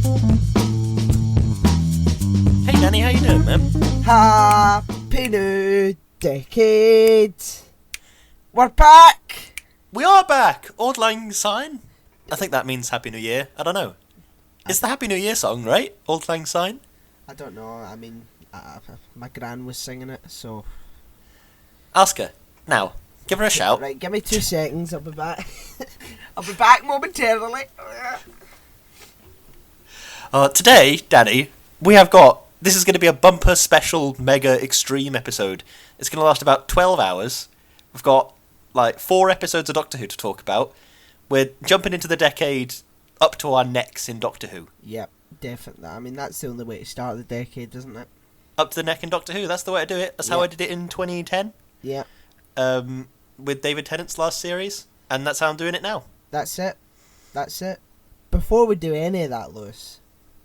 Hey Danny, how you doing, man? Happy New Decade! We're back! We are back! Auld Lang Syne? I think that means Happy New Year. I don't know. It's the Happy New Year song, right? Auld Lang Syne? I don't know, I mean, my gran was singing it, so... Ask her. Now. Give her a shout. Right, give me 2 seconds, I'll be back. I'll be back momentarily. Today, Danny, we have got... This is going to be a bumper special mega extreme episode. It's going to last about 12 hours. We've got, 4 episodes of Doctor Who to talk about. We're jumping into the decade up to our necks in Doctor Who. Yep, definitely. I mean, that's the only way to start the decade, isn't it? Up to the neck in Doctor Who, that's the way to do it. That's how I did it in 2010. Yeah. With David Tennant's last series. And that's how I'm doing it now. That's it. Before we do any of that, Lewis...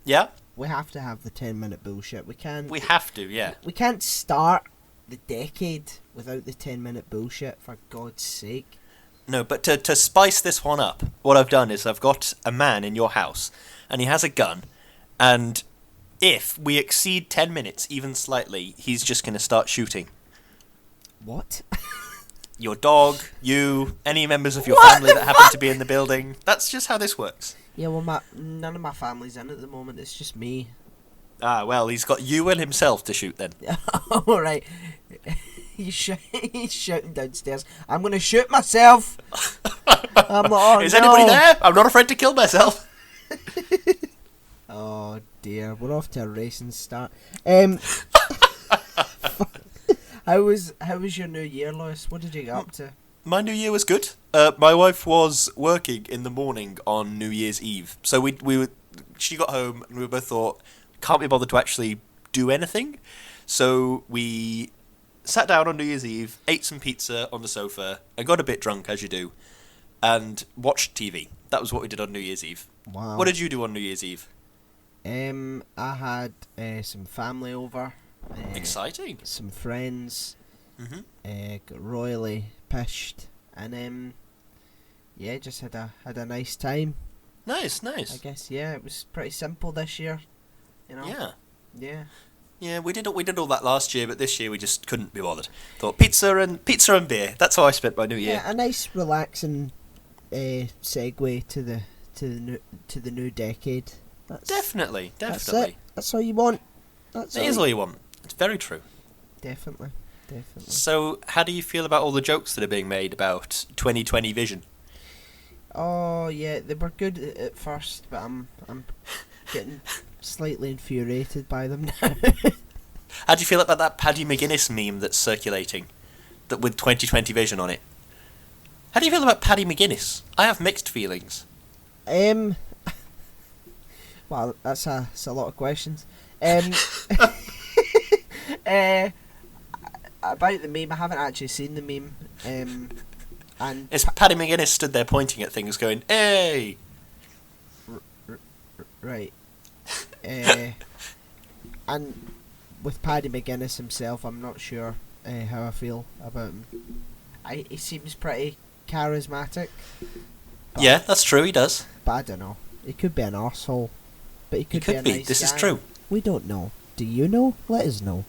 Yeah? We have to have the 10-minute bullshit. We have to, yeah. We can't start the decade without the 10-minute bullshit, for God's sake. No, but to spice this one up, what I've done is I've got a man in your house, and he has a gun, and if we exceed 10 minutes, even slightly, he's just going to start shooting. What? Your dog, you, any members of your family that happen to be in the building. That's just how this works. Yeah, well, none of my family's in at the moment. It's just me. Ah, well, he's got you and himself to shoot then. All right. He's shouting downstairs. I'm going to shoot myself. I'm like, Is anybody there? I'm not afraid to kill myself. Oh, dear. We're off to a racing start. How was your New Year, Lois? What did you get up to? My New Year was good. My wife was working in the morning on New Year's Eve, so she got home and we both thought, can't be bothered to actually do anything. So we sat down on New Year's Eve, ate some pizza on the sofa, and got a bit drunk as you do, and watched TV. That was what we did on New Year's Eve. Wow. What did you do on New Year's Eve? I had some family over. Exciting. Some friends. Mm-hmm. Got royally pished, and just had a nice time. Nice. I guess it was pretty simple this year, you know. Yeah, we did all that last year, but this year we just couldn't be bothered. Thought pizza and beer. That's how I spent my New Year. Yeah, a nice relaxing segue to the new decade. Definitely. That's it. That's all you want. It is all you want. It's very true. Definitely. So, how do you feel about all the jokes that are being made about 2020 vision? Oh yeah, they were good at first, but I'm getting slightly infuriated by them now. How do you feel about that Paddy McGuinness meme that's circulating, that with 2020 vision on it? How do you feel about Paddy McGuinness? I have mixed feelings. Well, that's a lot of questions. About the meme, I haven't actually seen the meme. And it's Paddy McGuinness stood there pointing at things, going, "Hey!" Right. And with Paddy McGuinness himself, I'm not sure how I feel about him. He seems pretty charismatic. Yeah, that's true. He does. But I don't know. He could be an arsehole. But he could be a nice This guy. is true. We don't know. Do you know? Let us know.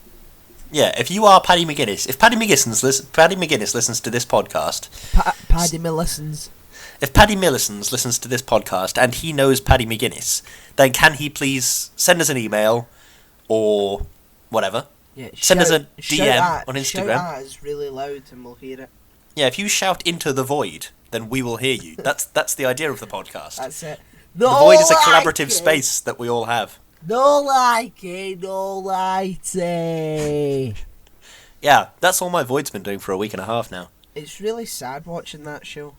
Yeah, if you are Paddy McGuinness, if Paddy McGuinness listens to this podcast, Paddy Millicents. If Paddy Millicents listens to this podcast and he knows Paddy McGuinness, then can he please send us an email or whatever? Yeah, send us a DM on Instagram. Shout at us really loud and we'll hear it. Yeah, if you shout into the void, then we will hear you. That's the idea of the podcast. That's it. The void is a collaborative space that we all have. No likey, no lighty. Yeah, that's all my void's been doing for a week and a half now. It's really sad watching that show.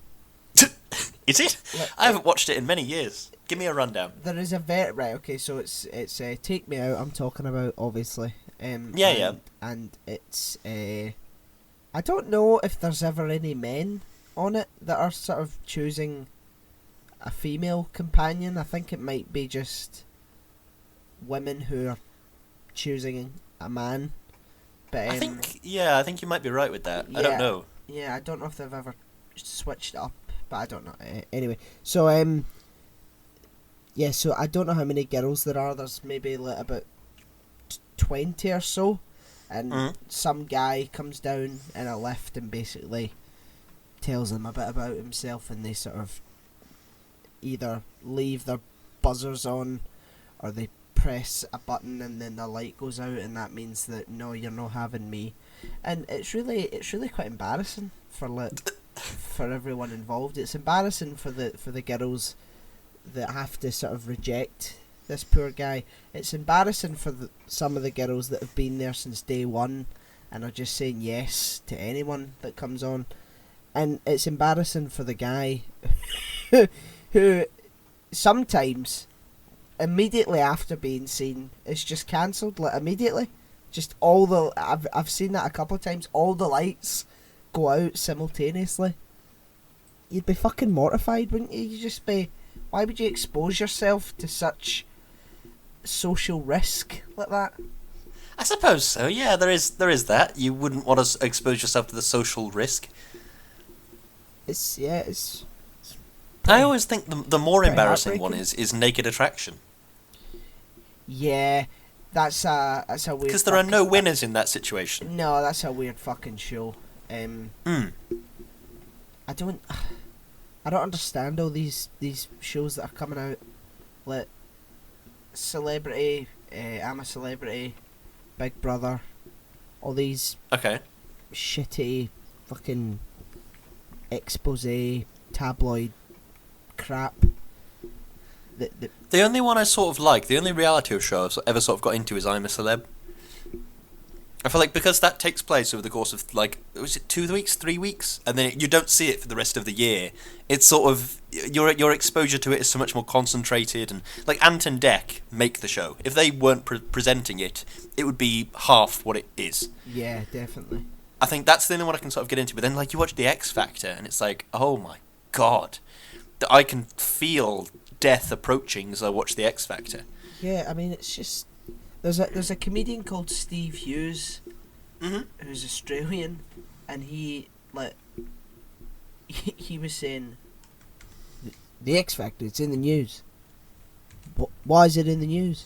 Is it? I haven't watched it in many years. Give me a rundown. There is a right. Okay, so it's Take Me Out. I'm talking about, obviously. Yeah. And it's I don't know if there's ever any men on it that are sort of choosing a female companion. I think it might be just women who are choosing a man. But I think you might be right with that. I don't know. Yeah, I don't know if they've ever switched up, but I don't know. Anyway, so Yeah, so I don't know how many girls there are. There's maybe like about 20 or so, and some guy comes down in a lift and basically tells them a bit about himself, and they sort of either leave their buzzers on or they press a button and then the light goes out, and that means that no, you're not having me. And it's really quite embarrassing for everyone involved. It's embarrassing for the girls that have to sort of reject this poor guy. It's embarrassing for some of the girls that have been there since day one and are just saying yes to anyone that comes on. And it's embarrassing for the guy who sometimes immediately after being seen is just cancelled, like immediately. Just all the I've seen that a couple of times. All the lights go out simultaneously. You'd be fucking mortified, wouldn't you? You'd just be, why would you expose yourself to such social risk like that? I suppose so. Yeah, there is that. You wouldn't want to expose yourself to the social risk. It's I always think the more pretty embarrassing one heartbreaking. is Naked Attraction. Yeah, that's a weird. Because there are no winners in that situation. No, that's a weird fucking show. I don't understand all these shows that are coming out, like Celebrity, I'm a Celebrity, Big Brother, all these Okay. shitty fucking expose tabloid crap. The only one I sort of like, the only reality show I've ever sort of got into is I'm a Celeb. I feel like because that takes place over the course of, like, was it 2 weeks, 3 weeks? And then you don't see it for the rest of the year. It's sort of, your exposure to it is so much more concentrated. And, like, Ant and Dec make the show. If they weren't presenting it, it would be half what it is. Yeah, definitely. I think that's the only one I can sort of get into. But then, like, you watch The X Factor, and it's like, oh my god. I can feel death approaching as I watch The X Factor. Yeah, I mean, it's just there's a comedian called Steve Hughes, who's Australian, and he was saying the X Factor, it's in the news. Why is it in the news?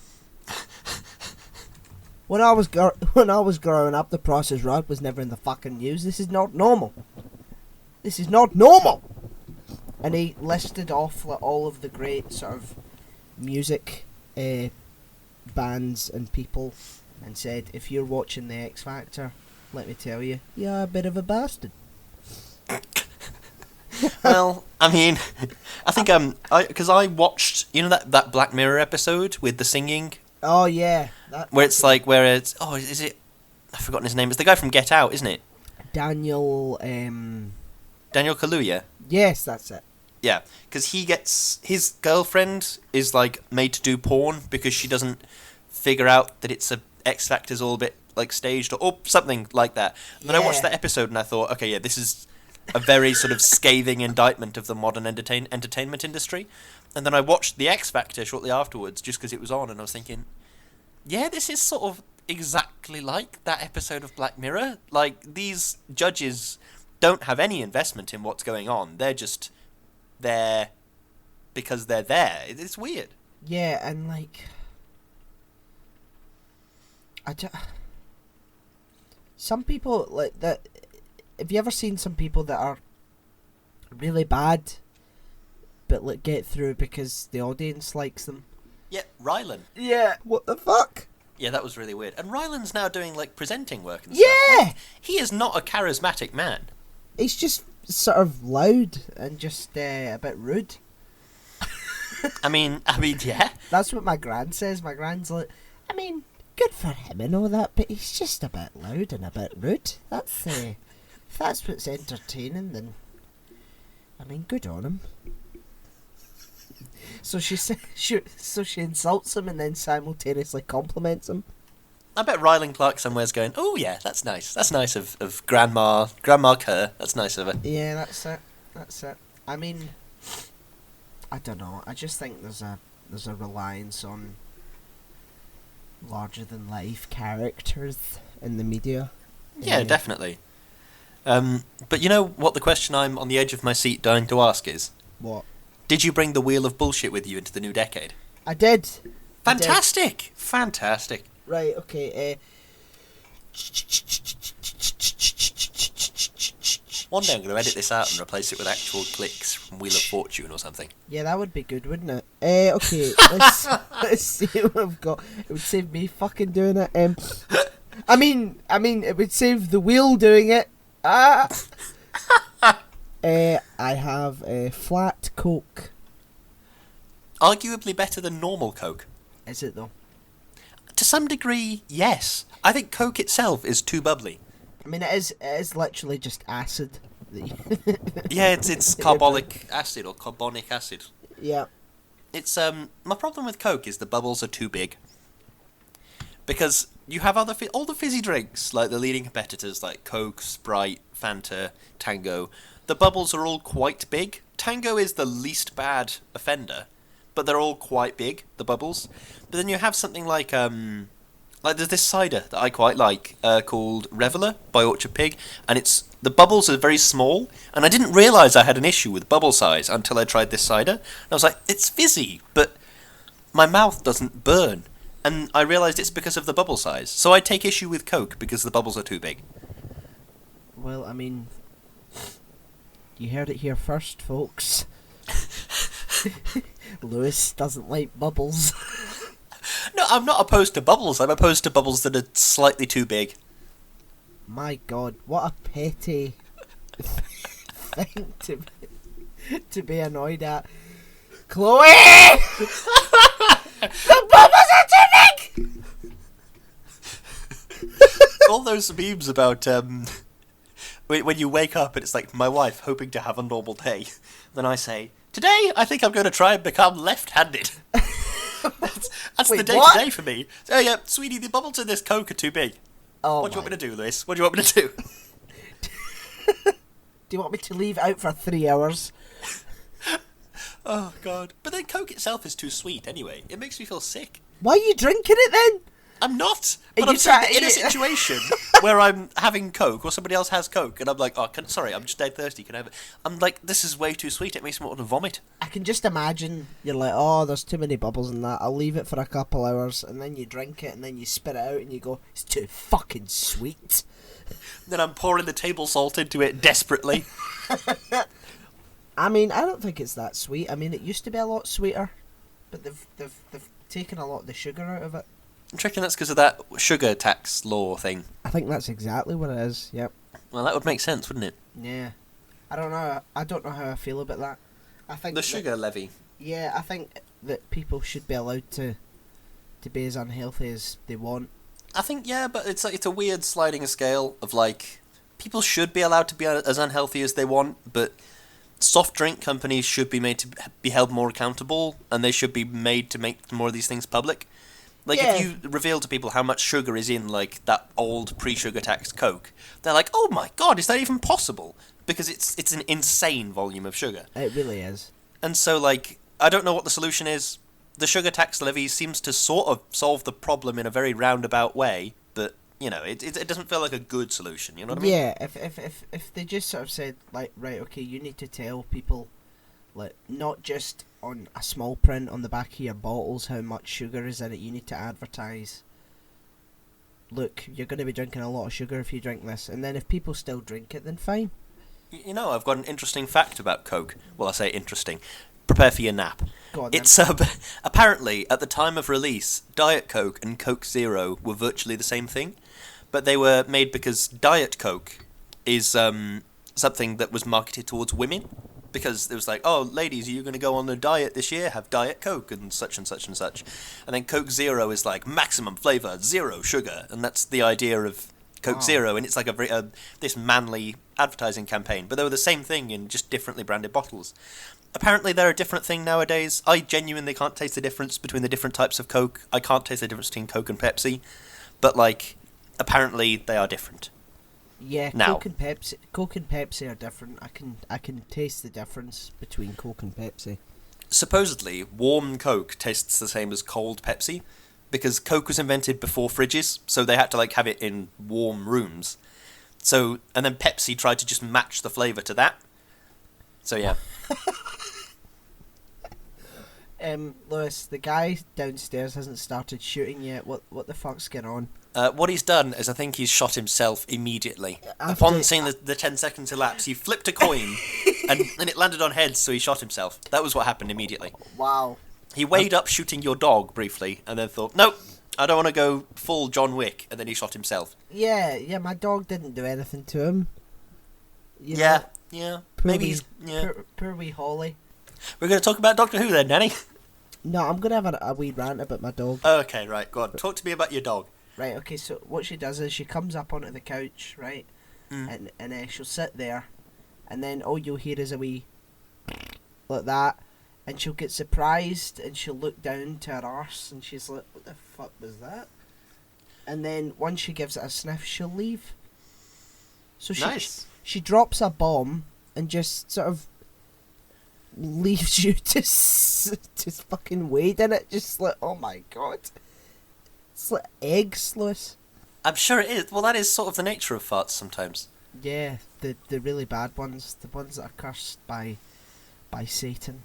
When I was growing up, The Price is Right was never in the fucking news. This is not normal. This is not normal. And he listed off like all of the great sort of music bands and people, and said, if you're watching the X Factor, let me tell you, you're a bit of a bastard. Well, I mean, I think because I watched, you know, that Black Mirror episode with the singing. Oh yeah, Where it's is it? I've forgotten his name. It's the guy from Get Out, isn't it? Daniel. Daniel Kaluuya. Yes, that's it. Yeah, because he gets his girlfriend is like made to do porn because she doesn't figure out that it's a X Factor's all a bit like staged or something like that. And then I watched that episode and I thought, okay, yeah, this is a very sort of scathing indictment of the modern entertainment industry. And then I watched The X Factor shortly afterwards just because it was on, and I was thinking, yeah, this is sort of exactly like that episode of Black Mirror. Like, these judges don't have any investment in what's going on. They're just there because they're there. It's weird. Yeah, and like, some people like that. Have you ever seen some people that are really bad, but like get through because the audience likes them? Yeah, Rylan. Yeah. What the fuck? Yeah, that was really weird. And Rylan's now doing like presenting work and Yeah! stuff. Like, he is not a charismatic man. He's just sort of loud and just a bit rude. I mean, yeah. That's what my gran says. My gran's like, I mean, good for him and all that, but he's just a bit loud and a bit rude. That's if that's what's entertaining, then I mean, good on him. So she insults him and then simultaneously compliments him. I bet Rylan Clark somewhere's going, oh yeah, that's nice. That's nice of Grandma Kerr. That's nice of her. Yeah, that's it. I mean, I don't know. I just think there's a reliance on larger than life characters in the media. Yeah, definitely. But you know what the question I'm on the edge of my seat dying to ask is? What? Did you bring the wheel of bullshit with you into the new decade? I did. Fantastic! Fantastic. Right, okay. One day I'm going to edit this out and replace it with actual clicks from Wheel of Fortune or something. Yeah, that would be good, wouldn't it? Okay, let's see what I've got. It would save me fucking doing it. I mean, it would save the wheel doing it. I have a flat Coke. Arguably better than normal Coke. Is it though? To some degree, yes. I think Coke itself is too bubbly. I mean, it is literally just acid. Yeah, it's carbonic acid or carbonic acid. Yeah. It's my problem with Coke is the bubbles are too big. Because you have all the fizzy drinks, like the leading competitors like Coke, Sprite, Fanta, Tango. The bubbles are all quite big. Tango is the least bad offender, but they're all quite big, the bubbles. But then you have something like there's this cider that I quite like called Reveler by Orchard Pig, and the bubbles are very small, and I didn't realise I had an issue with bubble size until I tried this cider. And I was like, it's fizzy, but my mouth doesn't burn. And I realised it's because of the bubble size. So I take issue with Coke because the bubbles are too big. Well, I mean, you heard it here first, folks. Lewis doesn't like bubbles. No, I'm not opposed to bubbles. I'm opposed to bubbles that are slightly too big. My God, what a petty thing to be annoyed at. Chloe! The bubbles are too big! All those memes about when you wake up and it's like my wife hoping to have a normal day. Then I say, today I think I'm going to try and become left-handed. That's Wait, the day what? today for me. Oh yeah, sweetie, the bubbles in this Coke are too big. Oh, what do you want me to do, Lewis? What do you want me to do? Do you want me to leave out for 3 hours? Oh God! But then Coke itself is too sweet anyway. It makes me feel sick. Why are you drinking it then? I'm not. Are But you I'm saying that trying- in a situation where I'm having Coke or somebody else has Coke and I'm like, oh, sorry, I'm just dead thirsty. Can I have it? I'm like, this is way too sweet. It makes me want to vomit. I can just imagine you're like, oh, there's too many bubbles in that. I'll leave it for a couple hours, and then you drink it, and then you spit it out, and you go, it's too fucking sweet. Then I'm pouring the table salt into it desperately. I mean, I don't think it's that sweet. I mean, it used to be a lot sweeter, but they've taken a lot of the sugar out of it. I'm checking that's because of that sugar tax law thing. I think that's exactly what it is. Yep. Well, that would make sense, wouldn't it? Yeah. I don't know. I don't know how I feel about that. I think The that- sugar levy. Yeah, I think that people should be allowed to be as unhealthy as they want. I think, yeah, but it's a weird sliding scale of like, people should be allowed to be as unhealthy as they want, but soft drink companies should be made to be held more accountable, and they should be made to make more of these things public. Like, Yeah. if you reveal to people how much sugar is in, like, that old pre-sugar taxed Coke, they're like, oh my God, is that even possible? Because it's an insane volume of sugar. It really is. And so, like, I don't know what the solution is. The sugar tax levy seems to sort of solve the problem in a very roundabout way, but, you know, it doesn't feel like a good solution, you know what I mean? Yeah, if they just sort of said, like, right, okay, you need to tell people, like, not just on a small print on the back of your bottles how much sugar is in it, you need to advertise, look, you're going to be drinking a lot of sugar if you drink this, and then if people still drink it, then fine. You know, I've got an interesting fact about Coke. Well, I say interesting. Prepare for your nap. Go on, then. It's apparently at the time of release, Diet Coke and Coke Zero were virtually the same thing, but they were made because Diet Coke is something that was marketed towards women, because it was like, oh, ladies, are you going to go on a diet this year? Have Diet Coke and such and such and such. And then Coke Zero is like maximum flavour, zero sugar, and that's the idea of Coke Wow. Zero, and it's like this manly advertising campaign, but they were the same thing in just differently branded bottles. Apparently they're a different thing nowadays. I genuinely can't taste the difference between the different types of Coke. I can't taste the difference between Coke and Pepsi, but like, apparently they are different. Yeah, Now. Coke and Pepsi are different. I can taste the difference between Coke and Pepsi. Supposedly, warm Coke tastes the same as cold Pepsi, because Coke was invented before fridges, so they had to like have it in warm rooms. So, and then Pepsi tried to just match the flavour to that. So yeah. Lewis, the guy downstairs hasn't started shooting yet. What the fuck's going on? What he's done is I think he's shot himself immediately. After- Upon seeing the 10 seconds elapse, he flipped a coin and it landed on heads, so he shot himself. That was what happened immediately. Wow. He weighed up shooting your dog briefly and then thought, nope, I don't want to go full John Wick, and then he shot himself. Yeah, my dog didn't do anything to him. You Yeah, know, yeah. poor Maybe wee- he's... Yeah. Poor wee Holly. We're going to talk about Doctor Who then, Danny. No, I'm going to have a wee rant about my dog. Okay, right, go on. Talk to me about your dog. Right, okay, so what she does is she comes up onto the couch, right? Mm. And she'll sit there, and then all you'll hear is a wee like that, and she'll get surprised, and she'll look down to her arse, and she's like, what the fuck was that? And then once she gives it a sniff, she'll leave. So Nice. she drops a bomb, and just sort of leaves you to fucking wade in it, just like, oh my god. It's like eggs, Lewis. I'm sure it is. Well, that is sort of the nature of farts sometimes. Yeah, the really bad ones, the ones that are cursed by Satan.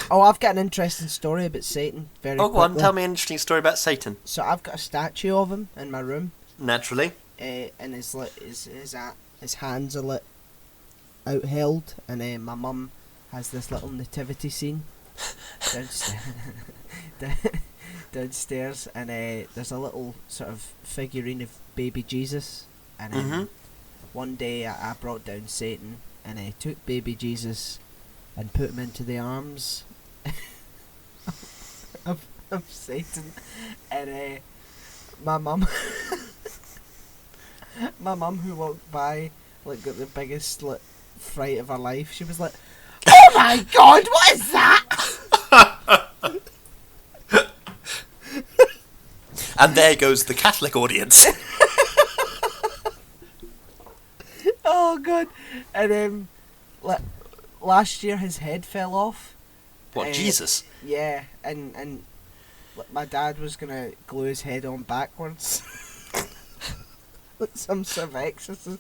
Oh, I've got an interesting story about Satan. Very Oh, go on, quickly. tell me an interesting story about Satan. So I've got a statue of him in my room, Naturally. and his hands are lit out held, and my mum has this little nativity scene downstairs. Downstairs, and there's a little sort of figurine of baby Jesus, and Mhm. one day I brought down Satan, and I took baby Jesus and put him into the arms of Satan, and my mum who walked by like got the biggest like fright of her life. She was like, "Oh my god, what is that?" And there goes the Catholic audience. Oh god! And last year his head fell off. What, Jesus? Yeah, and my dad was gonna glue his head on backwards. Like some sort of exorcist.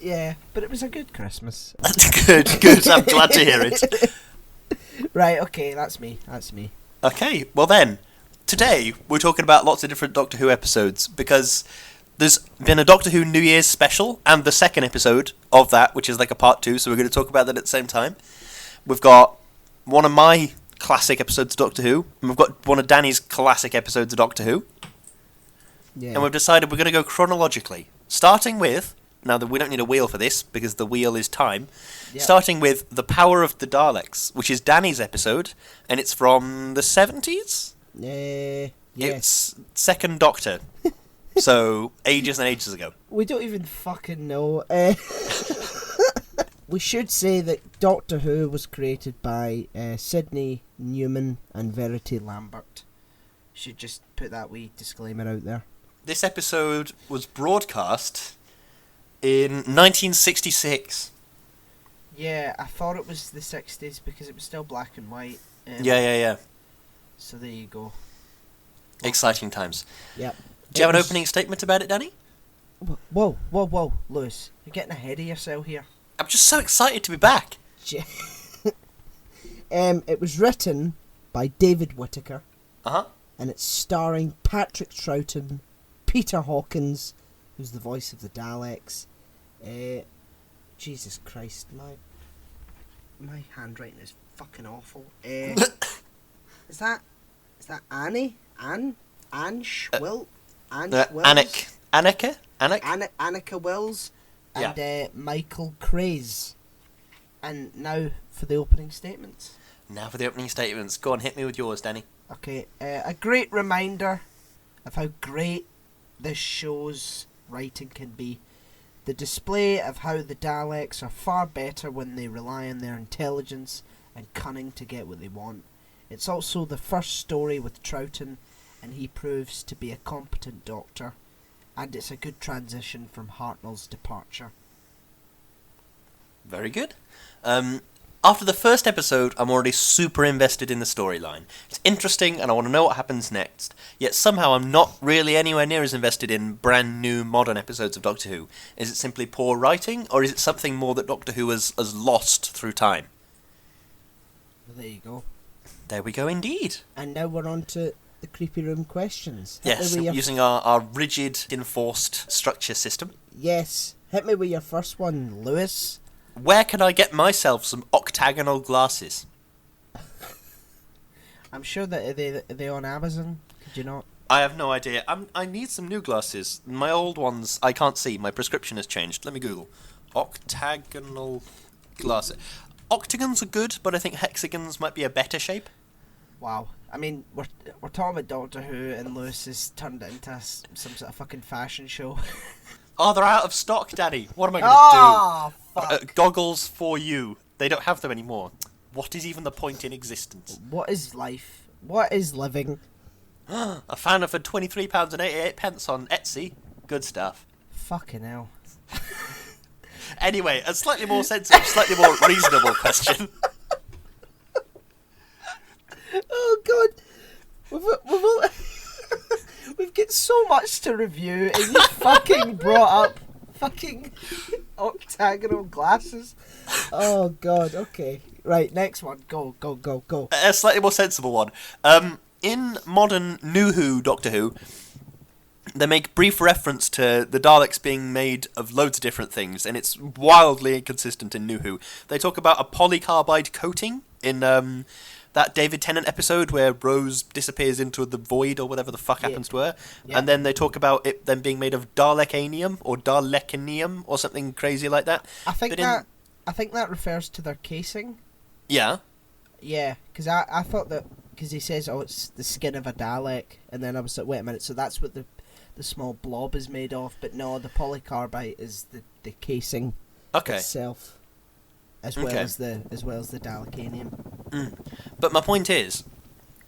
Yeah, but it was a good Christmas. Good. I'm glad to hear it. Right, okay, that's me. Okay, well then, today we're talking about lots of different Doctor Who episodes because there's been a Doctor Who New Year's special and the second episode of that, which is like a part 2, so we're going to talk about that at the same time. We've got one of my classic episodes of Doctor Who, and we've got one of Danny's classic episodes of Doctor Who, Yeah. and we've decided we're going to go chronologically, starting with, now that we don't need a wheel for this because the wheel is time, Yep. starting with The Power of the Daleks, which is Danny's episode, and it's from the 70s? Yes. It's Second Doctor. So, ages and ages ago. We don't even fucking know. We should say that Doctor Who was created by Sidney Newman and Verity Lambert. Should just put that wee disclaimer out there. This episode was broadcast in 1966. Yeah, I thought it was the 60s because it was still black and white. Yeah. So there you go. Exciting times. Yep. Do you have an opening statement about it, Danny? Whoa, Lewis. You're getting ahead of yourself here. I'm just so excited to be back. It was written by David Whittaker. Uh-huh. And it's starring Patrick Troughton, Peter Hawkins, who's the voice of the Daleks. Jesus Christ, my handwriting is fucking awful. Is that Annie? Anne Schwill? Anne Schwills? Annika Wills and Michael Craze. And now for the opening statements. Now for the opening statements. Go on, hit me with yours, Danny. Okay, a great reminder of how great this show's writing can be. The display of how the Daleks are far better when they rely on their intelligence and cunning to get what they want. It's also the first story with Troughton, and he proves to be a competent doctor, and it's a good transition from Hartnell's departure. Very good. After the first episode, I'm already super invested in the storyline. It's interesting and I want to know what happens next. Yet somehow I'm not really anywhere near as invested in brand new modern episodes of Doctor Who. Is it simply poor writing, or is it something more that Doctor Who has lost through time? There you go. There we go, indeed. And now we're on to the creepy room questions. Yes, using our rigid, enforced structure system. Yes. Hit me with your first one, Lewis. Where can I get myself some octagonal glasses? I'm sure that are they on Amazon. Could you not? I have no idea. I need some new glasses. My old ones, I can't see. My prescription has changed. Let me Google. Octagonal glasses. Octagons are good, but I think hexagons might be a better shape. Wow. I mean, we're talking about Doctor Who, and Lewis has turned it into some sort of fucking fashion show. Oh, they're out of stock, Daddy. What am I going to do? Fuck. Goggles for you. They don't have them anymore. What is even the point in existence? What is life? What is living? I found it for £23.88 on Etsy. Good stuff. Fucking hell. Anyway, a slightly more sensitive, slightly more reasonable question. Oh god, we've got so much to review, and you fucking brought up fucking octagonal glasses. Oh god, okay, right, next one, go. A slightly more sensible one. In modern New Who, Doctor Who, they make brief reference to the Daleks being made of loads of different things, and it's wildly inconsistent in New Who. They talk about a polycarbide coating in that David Tennant episode where Rose disappears into the void or whatever the fuck happens to her, and then they talk about it them being made of Dalekanium or Dalekanium or something crazy like that. I think that refers to their casing. Yeah. Yeah, because I thought that, because he says, oh, it's the skin of a Dalek, and then I was like, wait a minute, so that's what the small blob is made of, but no, the polycarbide is the casing itself, as well as the Dalekanium. But my point is,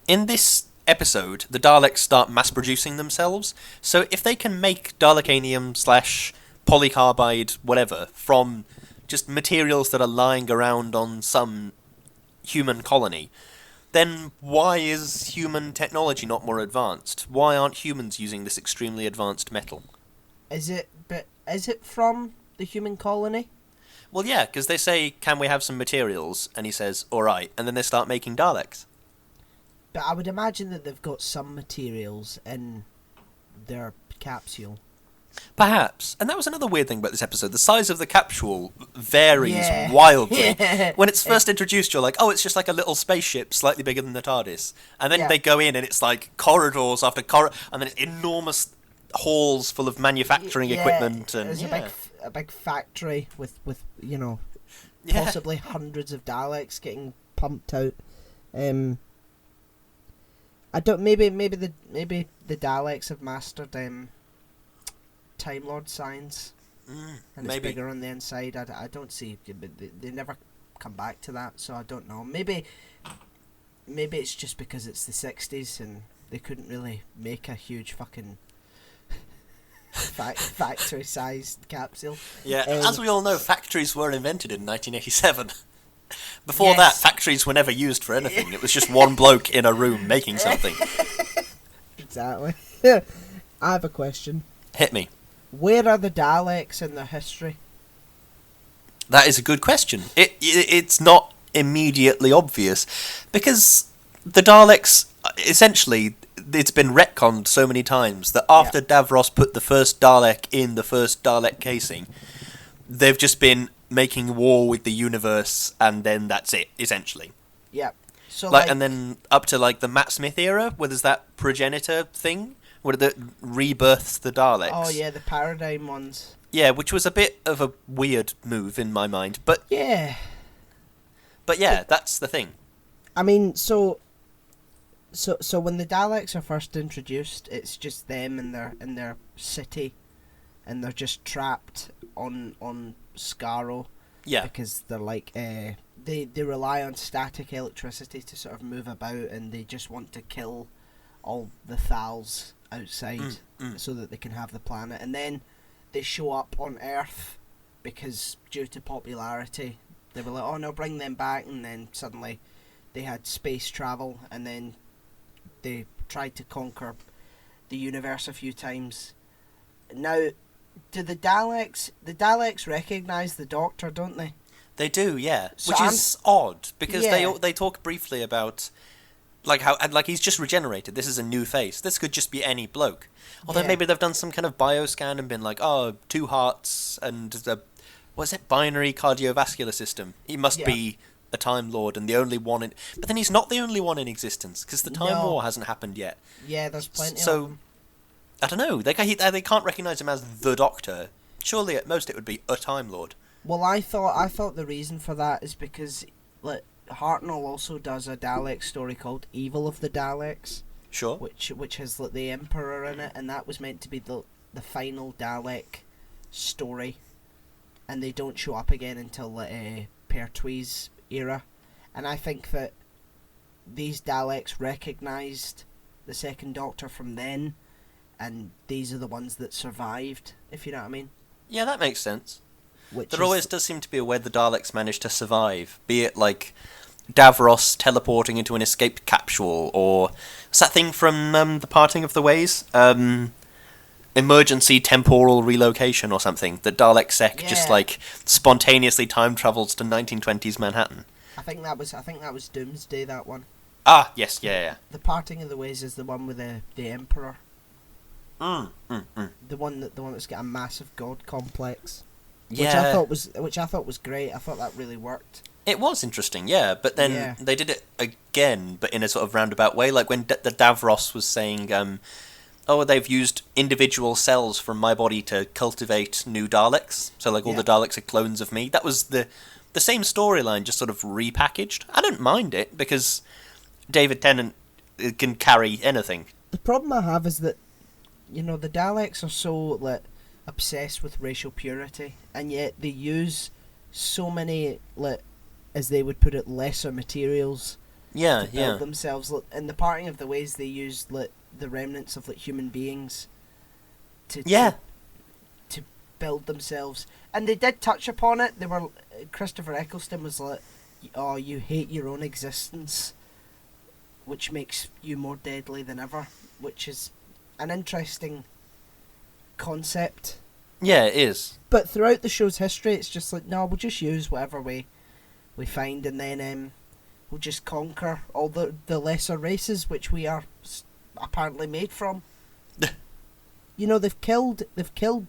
in this episode, the Daleks start mass producing themselves. So if they can make Dalekanium / polycarbide, whatever, from just materials that are lying around on some human colony, then why is human technology not more advanced? Why aren't humans using this extremely advanced metal? Is it from the human colony? Well, yeah, because they say, can we have some materials? And he says, alright, and then they start making Daleks. But I would imagine that they've got some materials in their capsule. Perhaps. And that was another weird thing about this episode. The size of the capsule varies wildly. Yeah. When it's first introduced, you're like, oh, it's just like a little spaceship slightly bigger than the TARDIS. And then they go in and it's like corridors after corridor, and then it's enormous halls full of manufacturing equipment. And there's a big factory with possibly hundreds of Daleks getting pumped out. I don't. Maybe the Daleks have mastered Time Lord science, and it's bigger on the inside. I don't see, but they never come back to that, so I don't know. Maybe it's just because it's the 60s and they couldn't really make a huge fucking factory-sized capsule. Yeah, as we all know, factories were invented in 1987. Before that, factories were never used for anything. It was just one bloke in a room making something. Exactly. I have a question. Hit me. Where are the Daleks in their history? That is a good question. It's not immediately obvious, because the Daleks, essentially, it's been retconned so many times that after Davros put the first Dalek in the first Dalek casing, they've just been making war with the universe, and then that's it, essentially. Yeah. So and then up to the Matt Smith era, where there's that progenitor thing, where it rebirths the Daleks. Oh yeah, the Paradigm ones. Yeah, which was a bit of a weird move in my mind, but yeah, that's the thing. I mean, so when the Daleks are first introduced, it's just them in their city, and they're just trapped on Skaro. Yeah, because they're they rely on static electricity to sort of move about, and they just want to kill all the Thals outside so that they can have the planet. And then they show up on Earth because due to popularity they were like, oh no, bring them back, and then suddenly they had space travel, and then they tried to conquer the universe a few times. Now, do the Daleks recognise the Doctor, don't they? They do, yeah. So Which is odd, because Yeah. they talk briefly about like how and like he's just regenerated. This is a new face. This could just be any bloke. Although Yeah. maybe they've done some kind of bioscan and been like, oh, 2 hearts and what's it, binary cardiovascular system. He must Yeah. be a Time Lord and the only one in. But then he's not the only one in existence because the Time No. War hasn't happened yet. Yeah, there's plenty of So them. I don't know. They can't recognize him as the Doctor. Surely at most it would be a Time Lord. Well, I thought the reason for that is because like Hartnell also does a Dalek story called Evil of the Daleks, Sure. which has like the Emperor in it, and that was meant to be the final Dalek story, and they don't show up again until Pertwee's era, and I think that these Daleks recognised the Second Doctor from then, and these are the ones that survived, if you know what I mean. Yeah, that makes sense. Which There is, always does seem to be a way the Daleks manage to survive, be it like Davros teleporting into an escaped capsule, or what's that thing from The Parting of the Ways? Emergency temporal relocation or something. That Dalek Sec just Yeah. like spontaneously time travels to 1920s Manhattan. I think that was Doomsday, that one. Ah, yes, yeah. The Parting of the Ways is the one with the Emperor, Mm. the one that's got a massive god complex, Yeah, which I thought was great. I thought that really worked. it was interesting, yeah, but then Yeah. they did it again, but in a sort of roundabout way, like when the Davros was saying, oh, they've used individual cells from my body to cultivate new Daleks, so like all Yeah. the Daleks are clones of me. That was the same storyline, just sort of repackaged. I don't mind it, because David Tennant can carry anything. The problem I have is that, the Daleks are so like obsessed with racial purity, and yet they use so many like, as they would put it, lesser materials Yeah, to build yeah. themselves. Like, in the Parting of the Ways, they used like the remnants of like human beings to Yeah. to build themselves, and they did touch upon it. They were Christopher Eccleston was like, "Oh, you hate your own existence, which makes you more deadly than ever," which is an interesting concept. Yeah, it is. But throughout the show's history, it's just like, no, we'll just use whatever we find, and then we'll just conquer all the lesser races which we are apparently made from. They've killed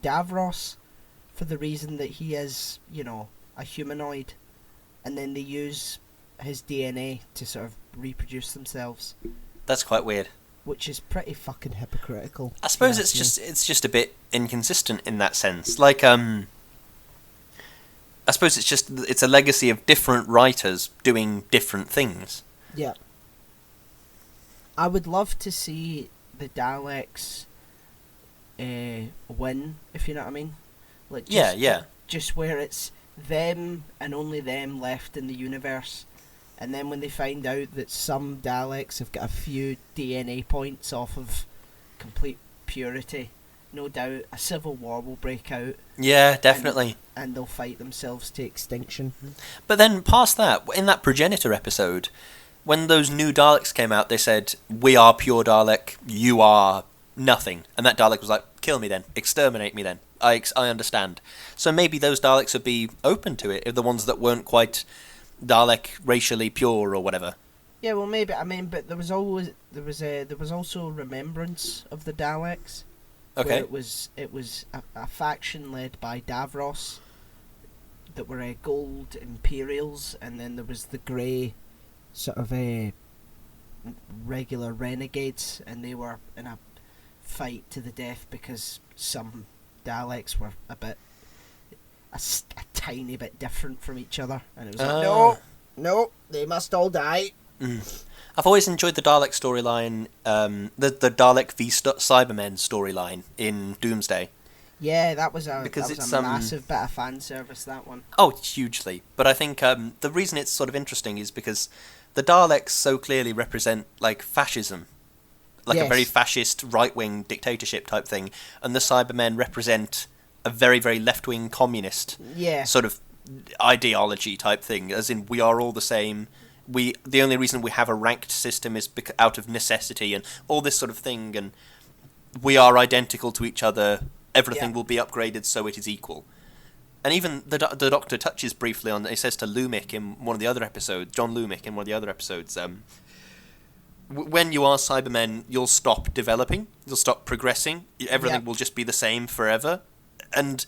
Davros for the reason that he is, a humanoid, and then they use his DNA to sort of reproduce themselves, That's quite weird. which is pretty fucking hypocritical. I suppose if it's you ask me. just a bit inconsistent in that sense. Like, I suppose it's a legacy of different writers doing different things. Yeah. I would love to see the Daleks win, if you know what I mean. Like, Yeah. Just where it's them and only them left in the universe, and then when they find out that some Daleks have got a few DNA points off of complete purity, no doubt a civil war will break out, Yeah, definitely. and they'll fight themselves to extinction. But then past that, in that Progenitor episode, when those new Daleks came out, they said, "We are pure Dalek, you are nothing." And that Dalek was like, "Kill me then, exterminate me then. I understand." So maybe those Daleks would be open to it, if the ones that weren't quite Dalek racially pure or whatever. Yeah, well, maybe. I mean, but there was also Remembrance of the Daleks. Where Okay. it was a faction led by Davros that were gold Imperials, and then there was the grey sort of regular renegades, and they were in a fight to the death because some Daleks were a tiny bit different from each other, and it was like, no, they must all die. I've always enjoyed the Dalek storyline, the Dalek v Cybermen storyline in Doomsday. Yeah, that was a Because that was it's, a massive bit of fan service, that one. Oh, hugely. But I think the reason it's sort of interesting is because the Daleks so clearly represent, like, fascism. Like a Yes. very fascist, right-wing dictatorship type thing. And the Cybermen represent a very, very left-wing communist Yeah. sort of ideology type thing. As in, we are all the same. The only reason we have a ranked system is out of necessity and all this sort of thing. And we are identical to each other. Everything Yeah. will be upgraded so it is equal. And even the Doctor touches briefly on. He says to Lumik in one of the other episodes, John Lumik in one of the other episodes, when you are Cybermen, you'll stop developing, you'll stop progressing. Everything will just be the same forever, and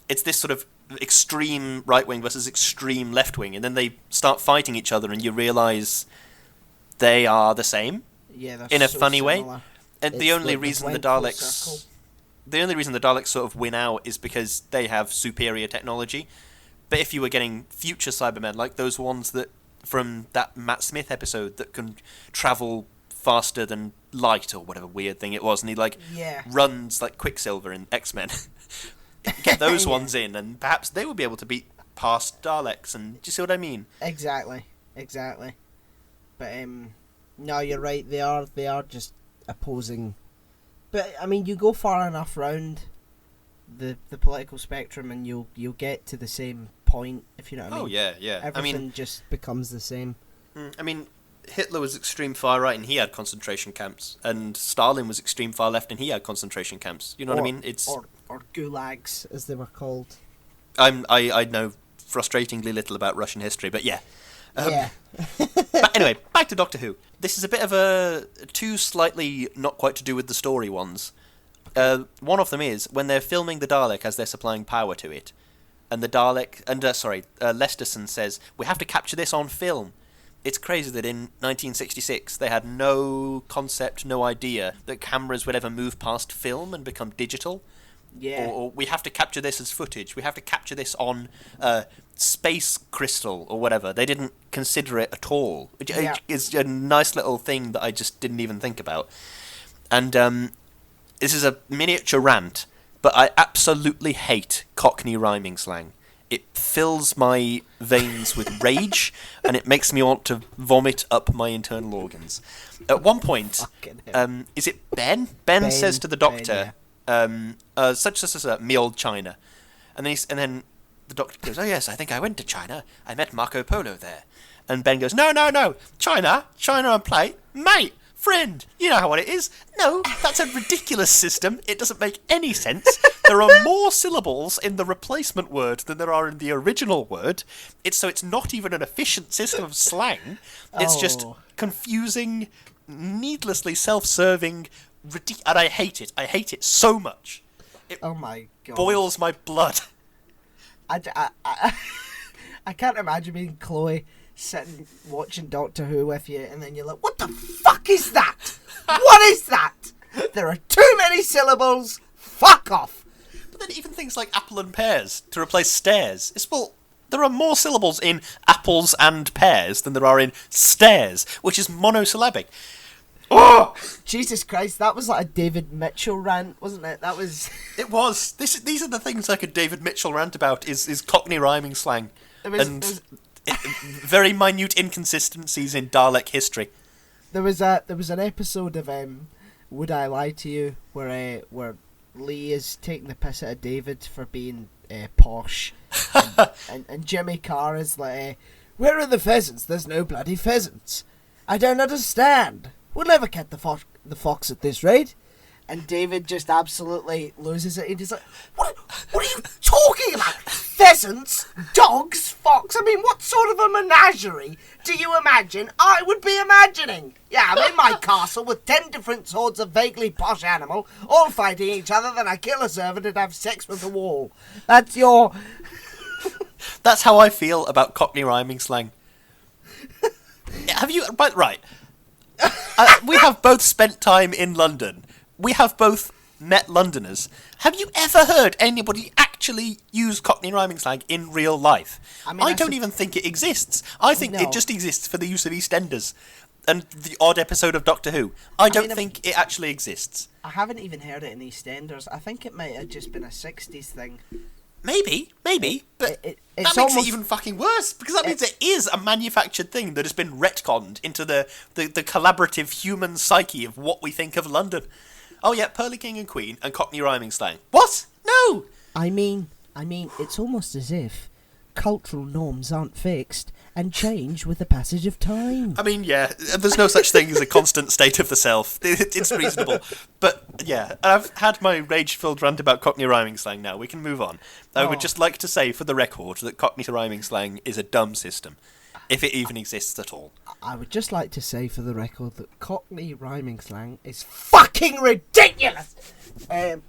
it's this sort of extreme right wing versus extreme left wing, and then they start fighting each other, and you realise they are the same. Yeah, in a so funny similar. way. And the only reason the Daleks sort of win out is because they have superior technology. But if you were getting future Cybermen, like those ones that from that Matt Smith episode that can travel faster than light or whatever weird thing it was, and he runs like Quicksilver in X-Men. Get those ones in, and perhaps they would be able to beat past Daleks. And do you see what I mean? Exactly. But no, you're right. They are just opposing. But I mean, you go far enough round the political spectrum, and you'll get to the same point, if you know what I mean. Oh yeah. Everything just becomes the same. I mean, Hitler was extreme far right, and he had concentration camps, and Stalin was extreme far left, and he had concentration camps. You know what I mean? It's or gulags, as they were called. I know frustratingly little about Russian history, but yeah. Yeah. But anyway, back to Doctor Who. This is a bit of two slightly not quite to do with the story ones. One of them is when they're filming the Dalek as they're supplying power to it, and the Dalek Lesterson says, "We have to capture this on film." It's crazy that in 1966 they had no concept, no idea that cameras would ever move past film and become digital. Yeah. Or we have to capture this as footage. We have to capture this on space crystal or whatever. They didn't consider it at all. It's a nice little thing that I just didn't even think about. And this is a miniature rant, but I absolutely hate Cockney rhyming slang. It fills my veins with rage, and it makes me want to vomit up my internal organs. At one point, is it Ben? Ben says to the Doctor, such as me old China. And then the Doctor goes, "Oh yes, I think I went to China. I met Marco Polo there." And Ben goes, No, China on plate, mate, friend, you know what it is. No, that's a ridiculous system. It doesn't make any sense. There are more syllables in the replacement word than there are in the original word. It's not even an efficient system of slang. It's just confusing, needlessly self-serving, and I hate it. I hate it so much. It oh my god! Boils my blood. I can't imagine being Chloe sitting watching Doctor Who with you, and then you're like, "What the fuck is that? What is that? There are too many syllables. Fuck off." But then even things like apple and pears to replace stairs. There are more syllables in apples and pears than there are in stairs, which is monosyllabic. Oh! Jesus Christ, that was like a David Mitchell rant, wasn't it? That was... It was. These are the things like a David Mitchell rant about, is Cockney rhyming slang. Very minute inconsistencies in Dalek history. There was an episode of Would I Lie to You where Lee is taking the piss out of David for being posh, and Jimmy Carr is like, "Where are the pheasants? There's no bloody pheasants. I don't understand. We'll never catch the fox at this rate." And David just absolutely loses it. He's like, what are you talking about? Pheasants? Dogs? Fox? I mean, what sort of a menagerie do you imagine I would be imagining? Yeah, I'm in my castle with 10 different sorts of vaguely posh animal, all fighting each other, then I kill a servant and have sex with the wall. That's your... That's how I feel about Cockney rhyming slang. Have you... Right. We have both spent time in London. We have both met Londoners. Have you ever heard anybody actually use Cockney rhyming slang in real life? I don't even think it exists. I think it just exists for the use of EastEnders and the odd episode of Doctor Who. I don't think it actually exists. I haven't even heard it in EastEnders. I think it might have just been a 60s thing. Maybe, but that makes it even fucking worse, because that means it is a manufactured thing that has been retconned into the collaborative human psyche of what we think of London. Oh yeah, Pearly King and Queen and Cockney rhyming slang. What? No! I mean, it's almost as if cultural norms aren't fixed and change with the passage of time. I mean, yeah, there's no such thing as a constant state of the self. It's reasonable. But, yeah, I've had my rage-filled rant about Cockney rhyming slang now. We can move on. I would just like to say, for the record, that Cockney rhyming slang is a dumb system, if it even exists at all. I would just like to say, for the record, that Cockney rhyming slang is fucking ridiculous!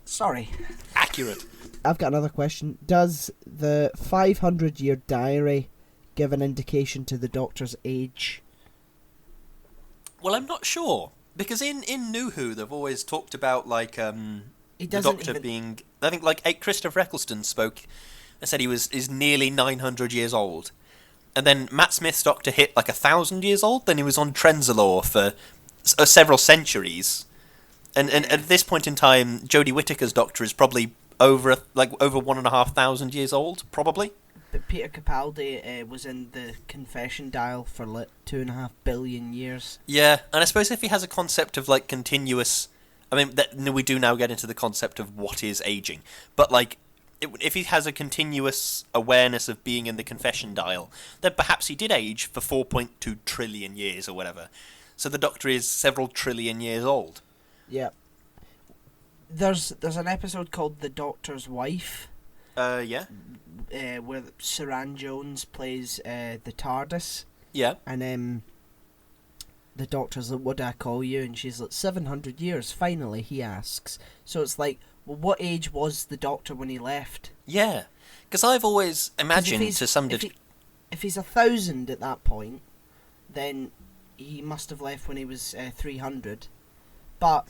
Sorry. Accurate. I've got another question. Does the 500-year diary give an indication to the Doctor's age? Well, I'm not sure. Because in New Who, they've always talked about, like, the Doctor being... I think, like, Christopher Eccleston spoke and said is nearly 900 years old. And then Matt Smith's Doctor hit, like, 1,000 years old. Then he was on Trenzalore for several centuries. And at this point in time, Jodie Whittaker's Doctor is probably over 1,500 years old, probably. But Peter Capaldi was in the confession dial for like 2.5 billion years. Yeah, and I suppose if he has a concept of like continuous, I mean, we do now get into the concept of what is aging. But like, if he has a continuous awareness of being in the confession dial, then perhaps he did age for 4.2 trillion years or whatever. So the Doctor is several trillion years old. Yeah. There's an episode called The Doctor's Wife. Yeah. Where Saran Jones plays the TARDIS. Yeah. And the Doctor's like, what do I call you? And she's like, 700 years, finally, he asks. So it's like, well, what age was the Doctor when he left? Yeah. Because I've always imagined to some degree... If he's 1,000 at that point, then he must have left when he was 300. But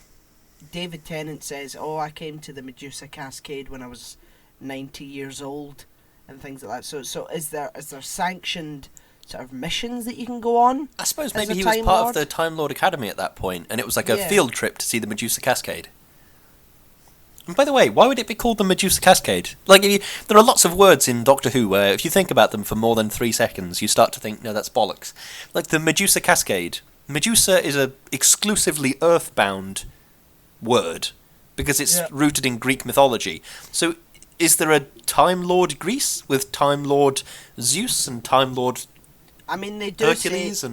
David Tennant says, I came to the Medusa Cascade when I was 90 years old, and things like that. So is there sanctioned sort of missions that you can go on? I suppose maybe he was part of the Time Lord Academy at that point, and it was like a field trip to see the Medusa Cascade. And by the way, why would it be called the Medusa Cascade? Like, there are lots of words in Doctor Who where if you think about them for more than 3 seconds, you start to think, no, that's bollocks. Like the Medusa Cascade. Medusa is a exclusively earthbound word, because it's rooted in Greek mythology. So is there a Time Lord Greece with Time Lord Zeus and Time Lord Hercules?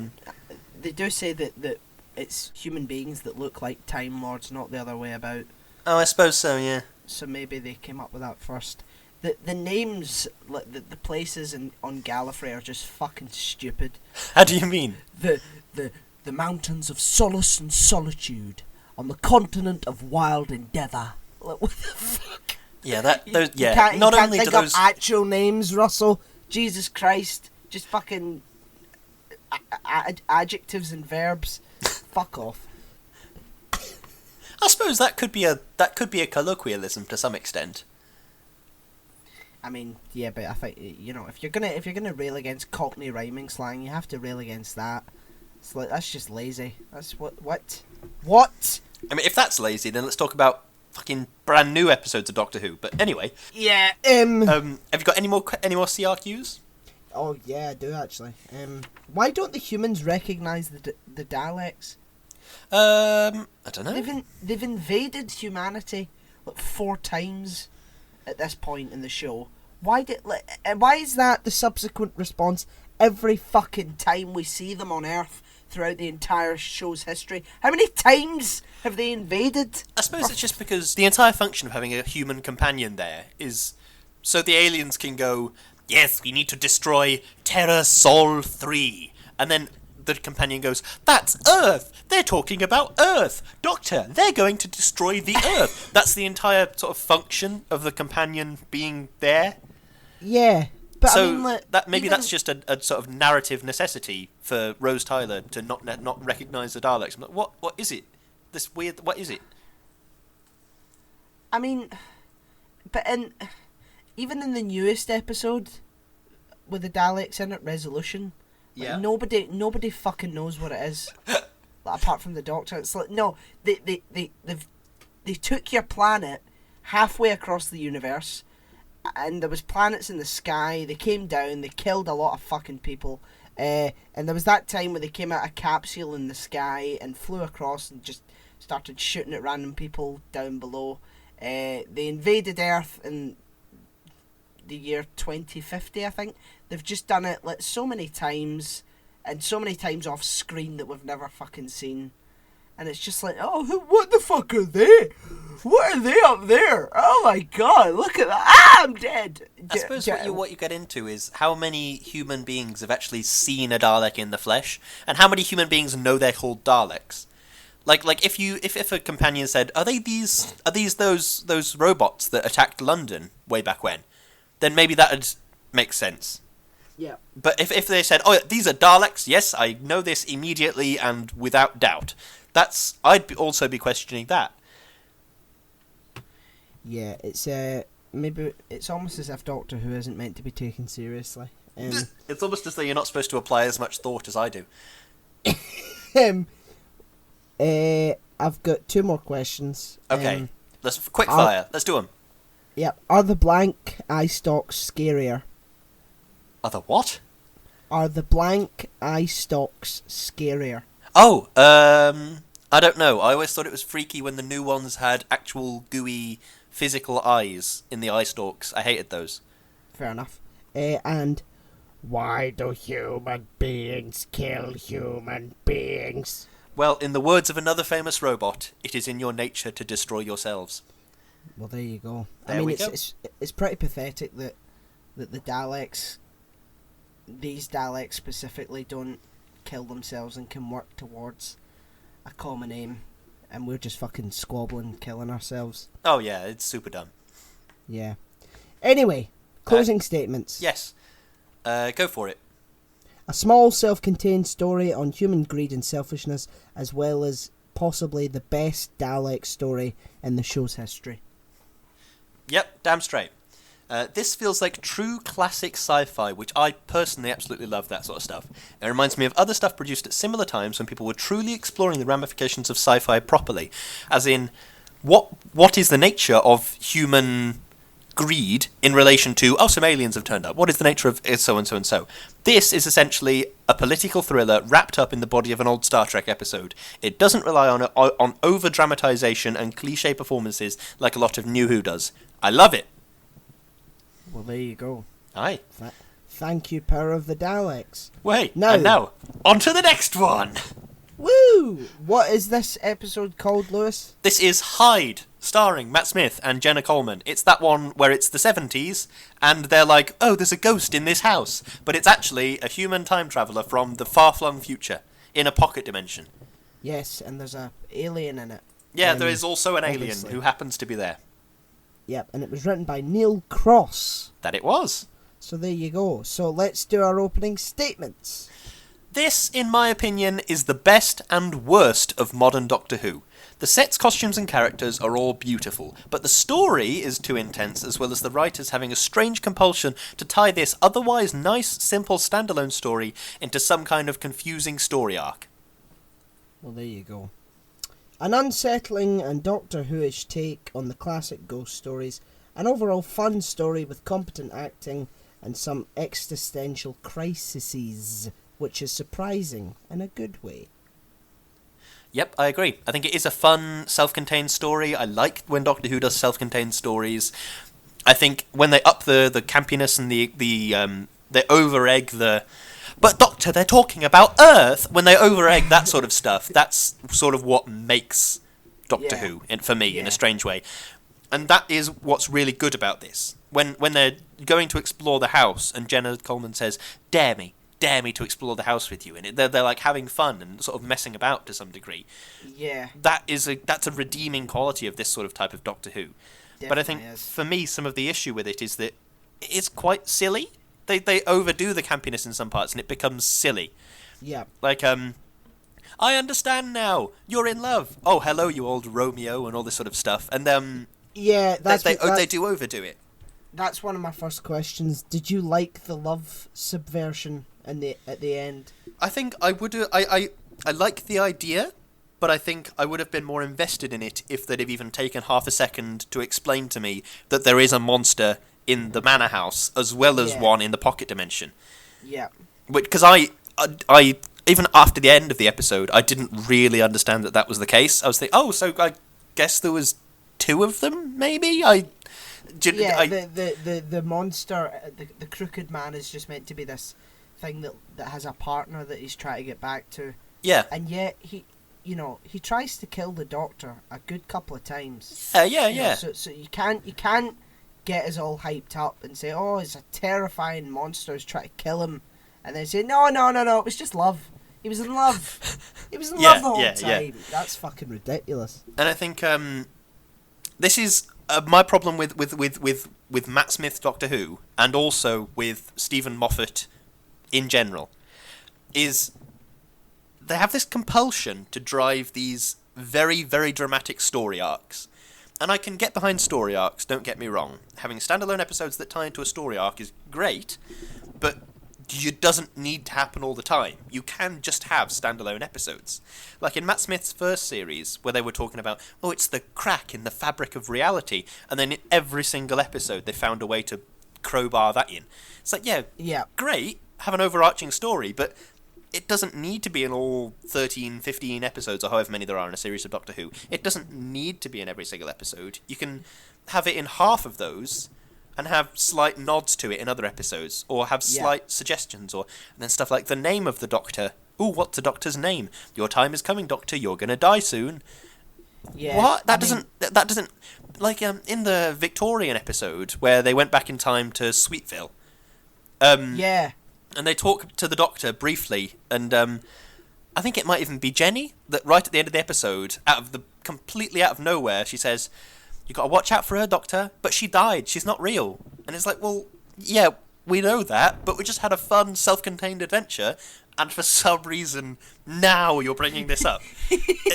They do say that it's human beings that look like Time Lords, not the other way about. Oh, I suppose so, yeah. So maybe they came up with that first. The names, like the places on Gallifrey are just fucking stupid. How do you mean? The mountains of solace and solitude on the continent of wild endeavour. Like, what the fuck? Yeah, those. You Yeah, can't not only think do those of actual names, Russell. Jesus Christ, just fucking adjectives and verbs. Fuck off. I suppose that could be a colloquialism to some extent. I mean, yeah, but I think, if you're gonna rail against Cockney rhyming slang, you have to rail against that. It's like, that's just lazy. That's what? I mean, if that's lazy, then let's talk about fucking brand new episodes of Doctor Who. But anyway, yeah. have you got any more CRQs? Oh yeah, I do actually. Why don't the humans recognise the Daleks? I don't know. They've invaded humanity like 4 times at this point in the show. Why is that the subsequent response every fucking time we see them on Earth throughout the entire show's history? How many times have they invaded? I suppose it's just because the entire function of having a human companion there is so the aliens can go, yes, we need to destroy Terra Sol 3, and then the companion goes, that's Earth! They're talking about Earth! Doctor, they're going to destroy the Earth! That's the entire sort of function of the companion being there. Yeah. But so I mean, like, that's just a sort of narrative necessity for Rose Tyler to not recognise the Daleks. I'm like, what is it? This weird... What is it? I mean... But even in the newest episode with the Daleks in it, Resolution... Yeah. Like, nobody fucking knows what it is, like, apart from the Doctor. It's like, no, they took your planet halfway across the universe, and there was planets in the sky. They came down, they killed a lot of fucking people, and there was that time where they came out a capsule in the sky and flew across and just started shooting at random people down below. They invaded Earth in the year 2050, I think. they've just done it like so many times, and so many times off screen that we've never fucking seen. And it's just like, oh, what the fuck are they? What are they up there? Oh my god, look at that! Ah, I'm dead. I suppose what you get into is how many human beings have actually seen a Dalek in the flesh, and how many human beings know they're called Daleks. Like if a companion said, are these those robots that attacked London way back when, then maybe that'd make sense. Yeah. But if they said, oh, these are Daleks, yes, I know this immediately and without doubt, I'd also be questioning that. Yeah, it's maybe it's almost as if Doctor Who isn't meant to be taken seriously. It's almost as though you're not supposed to apply as much thought as I do. I've got 2 more questions. Okay, let's quick fire. Let's do them. Yep. Are the blank eye stalks scarier? Are the what? Are the blank eye stalks scarier? Oh, I don't know. I always thought it was freaky when the new ones had actual gooey physical eyes in the eye stalks. I hated those. Fair enough. And why do human beings kill human beings? Well, in the words of another famous robot, it is in your nature to destroy yourselves. Well, there you go. There we go. It's pretty pathetic that the Daleks, these Daleks specifically, don't kill themselves and can work towards a common aim, and we're just fucking squabbling, killing ourselves. Oh yeah, it's super dumb. Yeah. Anyway, closing statements. Yes. Go for it. A small self-contained story on human greed and selfishness, as well as possibly the best Dalek story in the show's history. Yep, damn straight. This feels like true classic sci-fi, which I personally absolutely love that sort of stuff. It reminds me of other stuff produced at similar times when people were truly exploring the ramifications of sci-fi properly. As in, what is the nature of human greed in relation to, oh, some aliens have turned up. What is the nature of so and so and so? This is essentially a political thriller wrapped up in the body of an old Star Trek episode. It doesn't rely on over-dramatization and cliché performances like a lot of New Who does. I love it. Well, there you go. Aye. Thank you, Power of the Daleks. Wait, now, on to the next one! Woo! What is this episode called, Lewis? This is Hyde, starring Matt Smith and Jenna Coleman. It's that one where it's the 70s, and they're like, oh, there's a ghost in this house. But it's actually a human time traveller from the far-flung future, in a pocket dimension. Yes, and there's a alien in it. Yeah, there is also an obviously. alien who happens to be there. Yep, and it was written by Neil Cross. That it was. So there you go. So let's do our opening statements. This, in my opinion, is the best and worst of modern Doctor Who. The sets, costumes and characters are all beautiful, but the story is too intense, as well as the writers having a strange compulsion to tie this otherwise nice, simple standalone story into some kind of confusing story arc. Well, there you go. An unsettling and Doctor Who-ish take on the classic ghost stories, an overall fun story with competent acting and some existential crises, which is surprising in a good way. Yep, I agree. I think it is a fun, self-contained story. I like when Doctor Who does self-contained stories. I think when they up the campiness and they over-egg the... But Doctor, they're talking about Earth! When they over-egg that sort of stuff, that's sort of what makes Doctor Who, for me, in a strange way. And that is what's really good about this. When they're going to explore the house, and Jenna Coleman says, dare me to explore the house with you, and they're like having fun and sort of messing about to some degree. Yeah. That's a redeeming quality of this sort of type of Doctor Who. Definitely but I think, for me, some of the issue with it is that it's quite silly. They overdo the campiness in some parts, and it becomes silly. Yeah. Like, I understand now. You're in love. Oh, hello, you old Romeo, and all this sort of stuff. And yeah, they do overdo it. That's one of my first questions. Did you like the love subversion at the end? I think I would. I like the idea, but I think I would have been more invested in it if they'd have even taken half a second to explain to me that there is a monster in the manor house as well as one in the pocket dimension. Yeah. Because I even after the end of the episode, I didn't really understand that was the case. I was thinking, oh, so I guess there was two of them, maybe? Yeah, the monster, the crooked man is just meant to be this thing that has a partner that he's trying to get back to. Yeah. And yet he tries to kill the Doctor a good couple of times. Yeah. So you can't get us all hyped up and say, oh, it's a terrifying monster who's trying to kill him, and then say, no, it was just love. He was in love. He was in love the whole time. Yeah. That's fucking ridiculous. And I think this is my problem with Matt Smith's Doctor Who, and also with Stephen Moffat in general, is they have this compulsion to drive these very, very dramatic story arcs. And I can get behind story arcs, don't get me wrong. Having standalone episodes that tie into a story arc is great, but it doesn't need to happen all the time. You can just have standalone episodes. Like in Matt Smith's first series, where they were talking about, oh, it's the crack in the fabric of reality, and then in every single episode they found a way to crowbar that in. It's like, yeah, great, have an overarching story, but it doesn't need to be in all 13, 15 episodes, or however many there are in a series of Doctor Who. It doesn't need to be in every single episode. You can have it in half of those, and have slight nods to it in other episodes, or have slight suggestions, and then stuff like the name of the Doctor. Ooh, what's the Doctor's name? Your time is coming, Doctor. You're gonna die soon. Yeah. What? That doesn't like in the Victorian episode where they went back in time to Sweetville. Yeah. And they talk to the Doctor briefly, and I think it might even be Jenny that right at the end of the episode, completely out of nowhere, she says, "You got to watch out for her, Doctor, but she died. She's not real." And it's like, well, yeah, we know that, but we just had a fun, self-contained adventure, and for some reason, now you're bringing this up.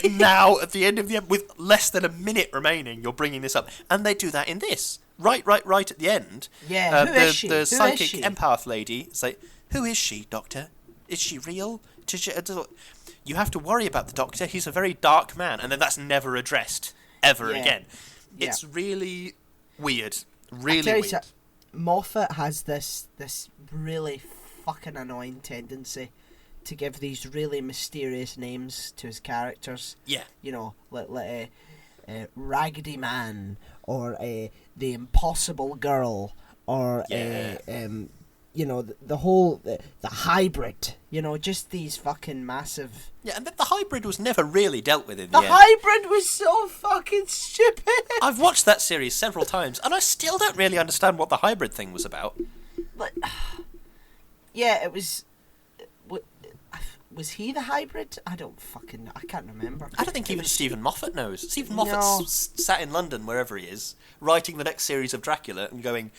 Now, at the end of with less than a minute remaining, you're bringing this up. And they do that in this. Right at the end. Yeah, who is she? The psychic empath lady is like, who is she, Doctor? Is she real? You have to worry about the Doctor. He's a very dark man. And then that's never addressed ever again. It's really weird. Really weird. Moffat has this really fucking annoying tendency to give these really mysterious names to his characters. Yeah. You know, like Raggedy Man, or the Impossible Girl, or you know, the whole the hybrid. You know, just these fucking massive. Yeah, and the hybrid was never really dealt with in the end. The hybrid was so fucking stupid. I've watched that series several times, and I still don't really understand what the hybrid thing was about. But yeah, it was. Was he the hybrid? I can't remember. I don't think even Stephen Moffat knows. Stephen Moffat sat in London, wherever he is, writing the next series of Dracula and going,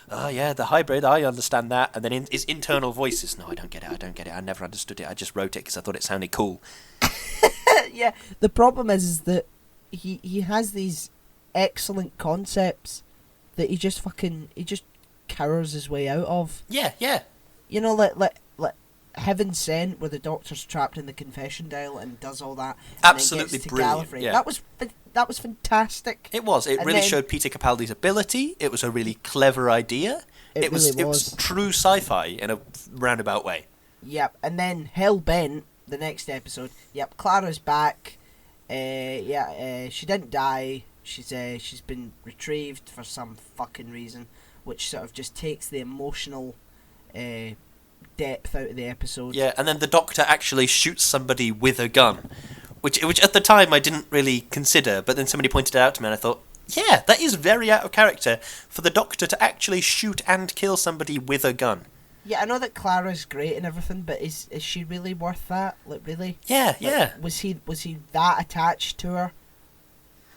oh yeah, the hybrid, I understand that. And then his internal voices, no, I don't get it, I never understood it, I just wrote it because I thought it sounded cool. Yeah, the problem is that he has these excellent concepts that he just cowers his way out of. Yeah. You know, like Heaven Sent, where the Doctor's trapped in the confession dial and does all that. Absolutely brilliant. Gallifrey. Yeah. That was fantastic. It was. It really showed Peter Capaldi's ability. It was a really clever idea. It was true sci-fi in a roundabout way. Yep. And then Hellbent, the next episode. Yep. Clara's back. She didn't die. She's been retrieved for some fucking reason, which sort of just takes the emotional depth out of the episode. Yeah, and then the Doctor actually shoots somebody with a gun, which at the time I didn't really consider, but then somebody pointed it out to me and I thought, yeah, that is very out of character for the Doctor to actually shoot and kill somebody with a gun. Yeah, I know that Clara's great and everything, but is she really worth that? Like, really? Yeah, Was he that attached to her?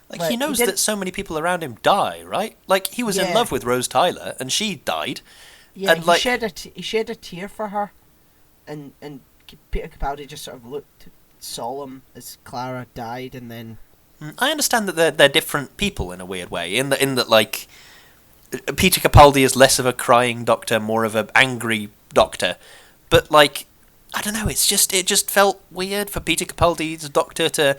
Like he knows that so many people around him die, right? Like, he was in love with Rose Tyler, and she died. Yeah, and he shed a tear for her, and Peter Capaldi just sort of looked solemn as Clara died, and then. I understand that they're different people in a weird way, in that like Peter Capaldi is less of a crying Doctor, more of an angry Doctor, but like I don't know, it just felt weird for Peter Capaldi's Doctor to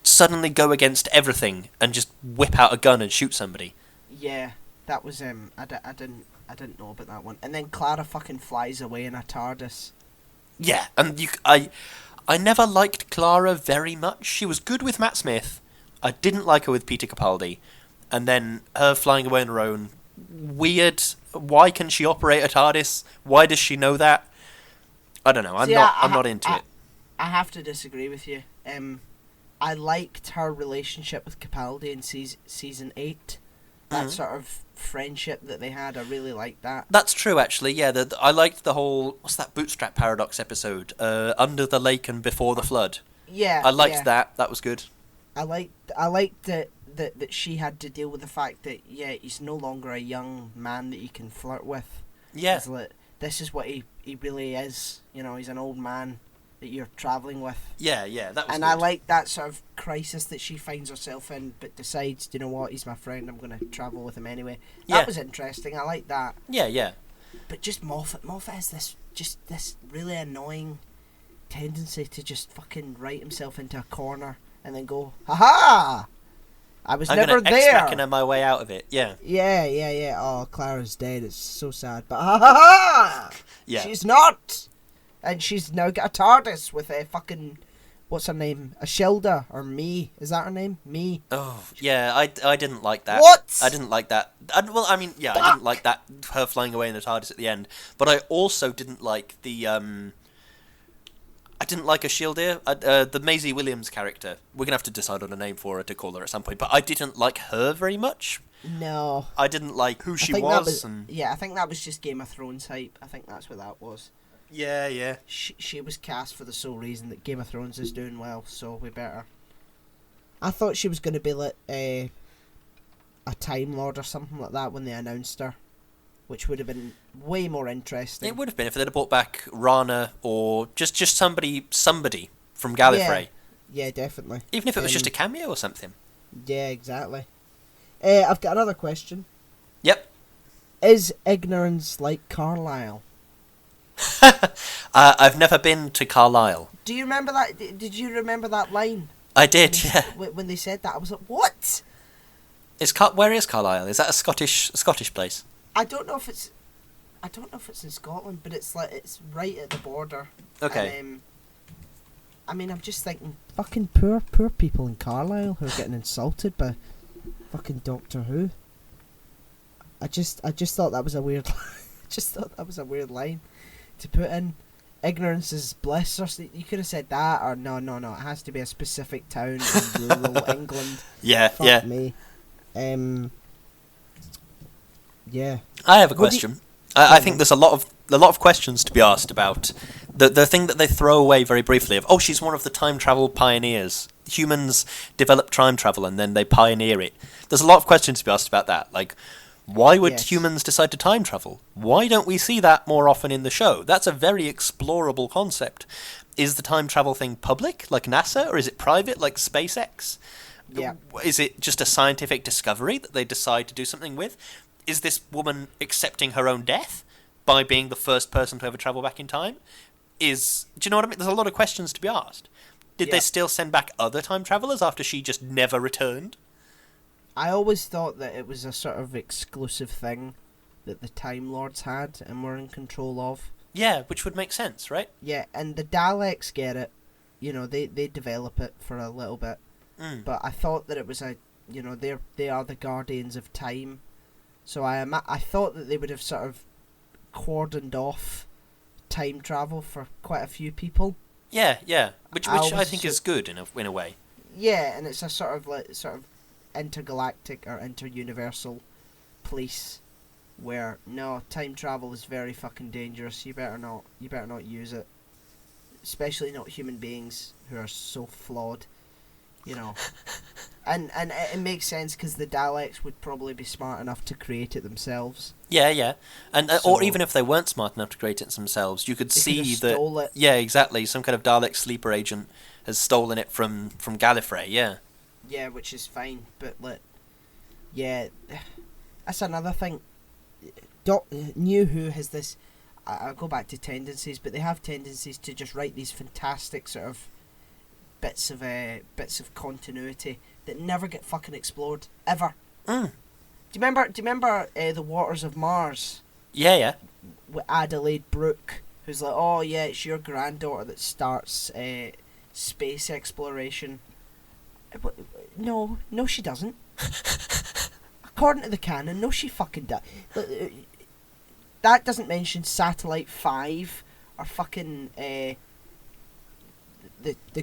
suddenly go against everything and just whip out a gun and shoot somebody. Yeah, that was I didn't know about that one. And then Clara fucking flies away in a TARDIS. Yeah, and I never liked Clara very much. She was good with Matt Smith. I didn't like her with Peter Capaldi. and then her flying away on her own. Weird. Why can she operate a TARDIS? Why does she know that? I don't know. I'm not into it. I have to disagree with you. I liked her relationship with Capaldi in season 8. That sort of friendship that they had, I really liked that. That's true, actually. Yeah, I liked the whole, what's that Bootstrap Paradox episode? Under the Lake and Before the Flood. Yeah, I liked that. That was good. I liked that she had to deal with the fact that he's no longer a young man that you can flirt with. Yeah. It's like, this is what he really is. You know, he's an old man that you're travelling with. Yeah, that was and good. I like that sort of crisis that she finds herself in, but decides, you know what, he's my friend, I'm going to travel with him anyway. That was interesting, I like that. Yeah. But just Moffat has this really annoying tendency to just fucking write himself into a corner and then go, ha-ha! I'm never there. X-Machina my way out of it, yeah. Yeah. Oh, Clara's dead, it's so sad, but ha-ha-ha! Yeah. She's not! And she's now got a TARDIS with a fucking... What's her name? Ashilda, or Me. Is that her name? Me. Oh, yeah, I didn't like that. What? I didn't like that. I didn't like that, her flying away in the TARDIS at the end. But I also didn't like the, I didn't like Ashilda, the Maisie Williams character. We're going to have to decide on a name for her to call her at some point. But I didn't like her very much. No. I didn't like who she was. Yeah, I think that was just Game of Thrones hype. I think that's what that was. Yeah. She was cast for the sole reason that Game of Thrones is doing well, so we better. I thought she was going to be like a Time Lord or something like that when they announced her, which would have been way more interesting. It would have been if they'd have brought back Rana or just somebody from Gallifrey. Yeah, definitely. Even if it was just a cameo or something. Yeah, exactly. I've got another question. Yep. Is ignorance like Carlisle? I've never been to Carlisle. Do you remember that? Did you remember that line? I did, yeah. When they said that, I was like, what? Where is Carlisle? Is that a Scottish place? I don't know if it's in Scotland, but it's right at the border. Okay. And, I'm just thinking, fucking poor people in Carlisle who are getting insulted by fucking Doctor Who. I just thought that was a weird. Just thought that was a weird line to put in. Ignorance is bliss, or you could have said that, or no, it has to be a specific town in rural England. Yeah, Fuck me. Yeah. I have a question. I think there's a lot of questions to be asked about the thing that they throw away very briefly of, she's one of the time travel pioneers. Humans develop time travel and then they pioneer it. There's a lot of questions to be asked about that. Like, why would humans decide to time travel? Why don't we see that more often in the show? That's a very explorable concept. Is the time travel thing public, like NASA, or is it private, like SpaceX? Yeah. Is it just a scientific discovery that they decide to do something with? Is this woman accepting her own death by being the first person to ever travel back in time? Do you know what I mean? There's a lot of questions to be asked. Did they still send back other time travelers after she just never returned? I always thought that it was a sort of exclusive thing that the Time Lords had and were in control of. Yeah, which would make sense, right? Yeah, and the Daleks get it. You know, they develop it for a little bit. But I thought that it was they are the guardians of time. So I thought that they would have sort of cordoned off time travel for quite a few people. Yeah. Which I think is good in a way. Yeah, and it's a sort of intergalactic or interuniversal police where time travel is very fucking dangerous. You better not use it, especially not human beings who are so flawed, you know. and it makes sense because the Daleks would probably be smart enough to create it themselves. Yeah, and or even if they weren't smart enough to create it themselves, you could see that. Stole it. Yeah, exactly. Some kind of Dalek sleeper agent has stolen it from Gallifrey. Yeah. Yeah, which is fine, but that's another thing. New Who has this. I'll go back to tendencies, but they have tendencies to just write these fantastic sort of bits of continuity that never get fucking explored ever. Do you remember the Waters of Mars? Yeah. With Adelaide Brooke, who's like, oh yeah, it's your granddaughter that starts space exploration. No, she doesn't. according to the canon, no, she fucking does. That doesn't mention Satellite 5 or fucking the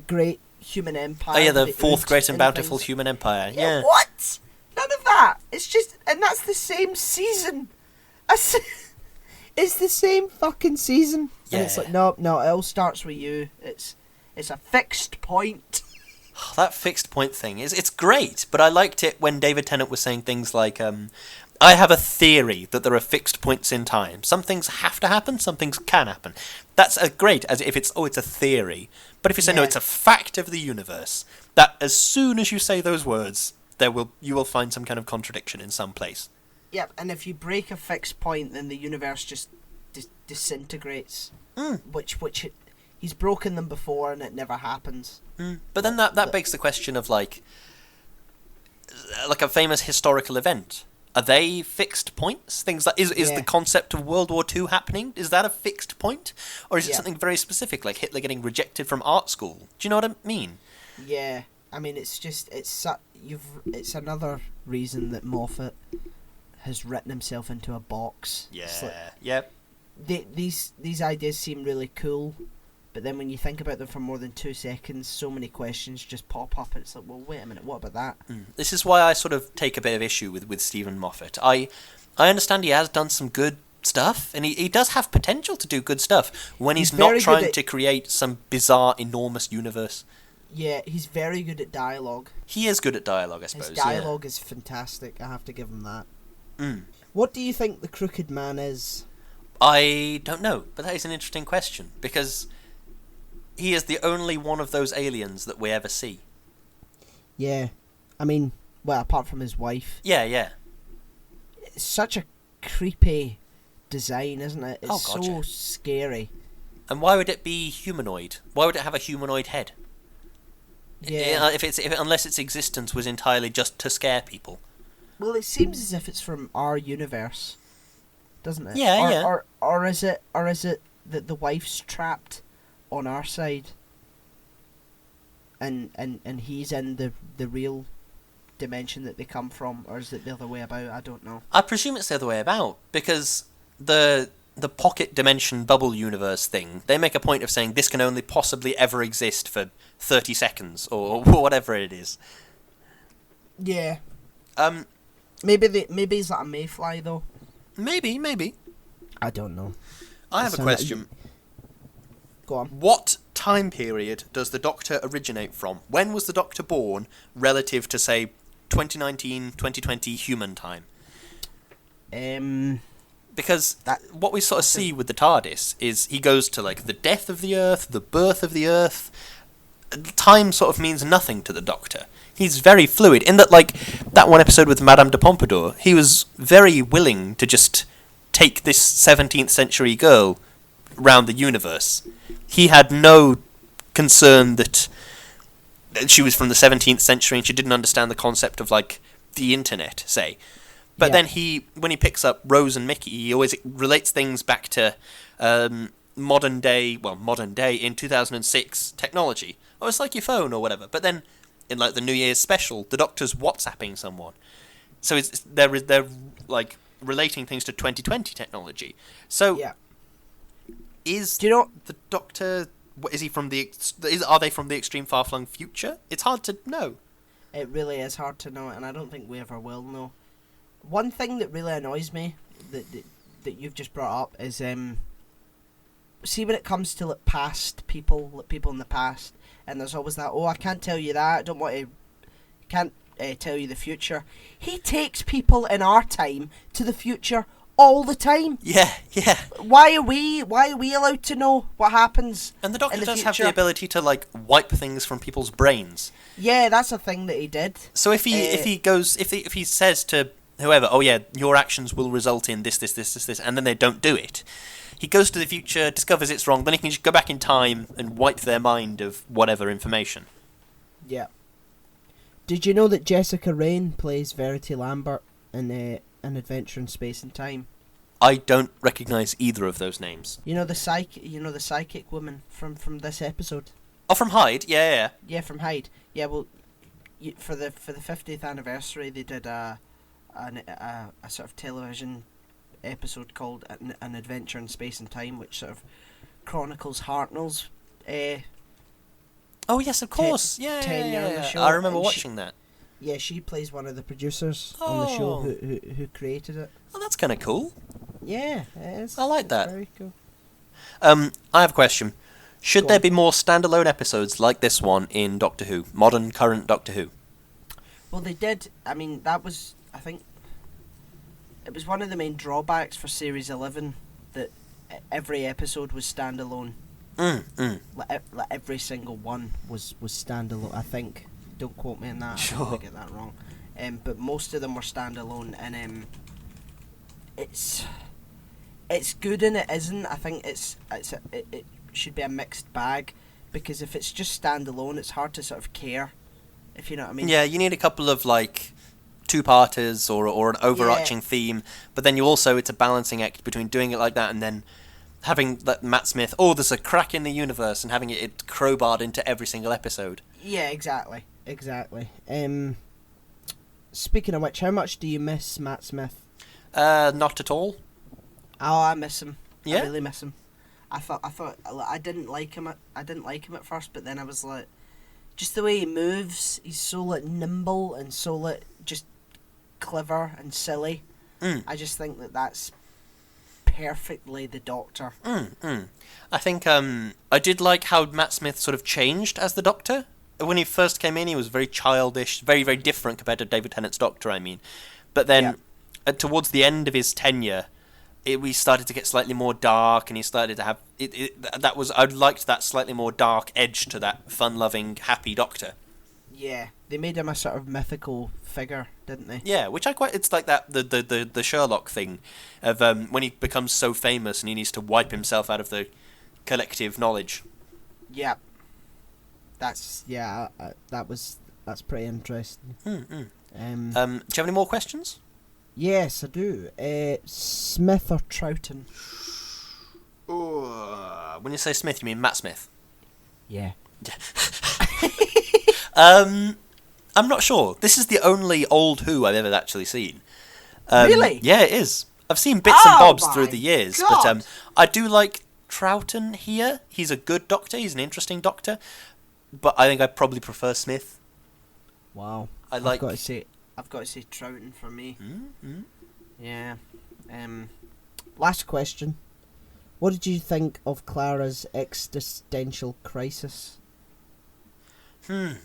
Great Human Empire. Oh yeah, the fourth Ood great and bountiful things. human empire. Yeah, Yeah. what? None of that. It's just, and that's the same season. It's the same fucking season. Yeah. And it's like, no, it all starts with you. It's a fixed point. That fixed point thing it's great, but I liked it when David Tennant was saying things like, I have a theory that there are fixed points in time. Some things have to happen, some things can happen. That's great, as if it's a theory. But if you say, no, it's a fact of the universe, that as soon as you say those words, you will find some kind of contradiction in some place. Yep, and if you break a fixed point, then the universe just disintegrates. Which he's broken them before, and it never happens. But then that begs the question of like a famous historical event. Are they fixed points? Things like is the concept of World War II happening? Is that a fixed point, or is it something very specific, like Hitler getting rejected from art school? Do you know what I mean? Yeah, I mean it's another reason that Moffat has written himself into a box. Yeah. These ideas seem really cool, but then when you think about them for more than 2 seconds, so many questions just pop up, and it's like, well, wait a minute, what about that? This is why I sort of take a bit of issue with Stephen Moffat. I understand he has done some good stuff, and he does have potential to do good stuff when he's not trying to create some bizarre, enormous universe. Yeah, he's very good at dialogue. He is good at dialogue, I suppose. His dialogue is fantastic, I have to give him that. Mm. What do you think the Crooked Man is? I don't know, but that is an interesting question, because he is the only one of those aliens that we ever see. Yeah. I mean, well, apart from his wife. Yeah. It's such a creepy design, isn't it? It's so scary. And why would it be humanoid? Why would it have a humanoid head? Yeah. Unless its existence was entirely just to scare people. Well, it seems as if it's from our universe, doesn't it? Yeah. Or is it that the wife's trapped on our side, and he's in the real dimension that they come from, or is it the other way about? I don't know. I presume it's the other way about, because the pocket dimension bubble universe thing, they make a point of saying this can only possibly ever exist for 30 seconds or whatever it is. Yeah. Maybe he's like a mayfly though. Maybe. I don't know. I have a question. Go on. What time period does the Doctor originate from? When was the Doctor born relative to, say, 2019, 2020 human time? Because what we sort of see with the TARDIS is he goes to, like, the death of the Earth, the birth of the Earth. Time sort of means nothing to the Doctor. He's very fluid, in that, like, that one episode with Madame de Pompadour, he was very willing to just take this 17th century girl round the universe. He had no concern that she was from the 17th century and she didn't understand the concept of, like, the internet, say. But then when he picks up Rose and Mickey, he always relates things back to modern day in 2006 technology. Oh, it's like your phone or whatever. But then in, like, the New Year's special, the Doctor's WhatsApping someone. So they're like relating things to 2020 technology. So do you know the Doctor? Is he from are they from the extreme far-flung future? It's hard to know. It really is hard to know, and I don't think we ever will know. One thing that really annoys me that you've just brought up is see when it comes to, like, past people in the past, and there's always that, I can't tell you that, I don't want to, can't tell you the future. He takes people in our time to the future all the time. Yeah. Why are we allowed to know what happens? And the Doctor does have the ability to, like, wipe things from people's brains. Yeah, that's a thing that he did. So if he says to whoever, your actions will result in this, and then they don't do it, he goes to the future, discovers it's wrong, then he can just go back in time and wipe their mind of whatever information. Yeah. Did you know that Jessica Raine plays Verity Lambert in An Adventure in Space and Time? I don't recognise either of those names. You know the psychic woman from this episode? Oh, from Hyde? Yeah. Yeah, from Hyde. Yeah, well, for the 50th anniversary, they did a a sort of television episode called An Adventure in Space and Time, which sort of chronicles Hartnell's Oh yes, of course. Yeah, tenure on the show. I remember and watching that. Yeah, she plays one of the producers on the show Oh. who created it. Oh, that's kind of cool. Yeah, it is. I like It's that. very cool. I have a question. Should Go there on. be more standalone episodes like this one in Doctor Who? Modern, current Doctor Who? Well, they did. I mean, that was, I think, it was one of the main drawbacks for Series 11 that every episode was standalone. Like every single one was standalone. I think. Don't quote me on that. I don't want to get that wrong. But most of them were standalone, and it's good and it isn't. I think it should be a mixed bag, because if it's just standalone, it's hard to sort of care, if you know what I mean. Yeah, you need a couple of like two-parters or an overarching theme, but then it's a balancing act between doing it like that and then having that Matt Smith, there's a crack in the universe, and having it crowbarred into every single episode. Yeah, exactly. Speaking of which, how much do you miss Matt Smith? Not at all. Oh, I miss him. Yeah? I really miss him. I thought I didn't like him. I didn't like him at first, but then I was like, just the way he moves, he's so like nimble and so like just clever and silly. I just think that's perfectly the Doctor. I think I did like how Matt Smith sort of changed as the Doctor. When he first came in, he was very childish, very, very different compared to David Tennant's Doctor, I mean. But then, towards the end of his tenure, we started to get slightly more dark, and he started to have... I liked that slightly more dark edge to that fun-loving, happy Doctor. Yeah, they made him a sort of mythical figure, didn't they? Yeah, which I quite... It's like that, the Sherlock thing, of when he becomes so famous and he needs to wipe himself out of the collective knowledge. Yeah. That's pretty interesting. Do you have any more questions? Yes, I do. Smith or Troughton? When you say Smith, you mean Matt Smith? Yeah. I'm not sure. This is the only old Who I've ever actually seen. Really? Yeah, it is. I've seen bits and bobs through the years, God. but I do like Troughton here. He's a good Doctor. He's an interesting Doctor. But I think I probably prefer Smith. Wow. I've got to say Troughton for me. Yeah. Last question. What did you think of Clara's existential crisis? Really,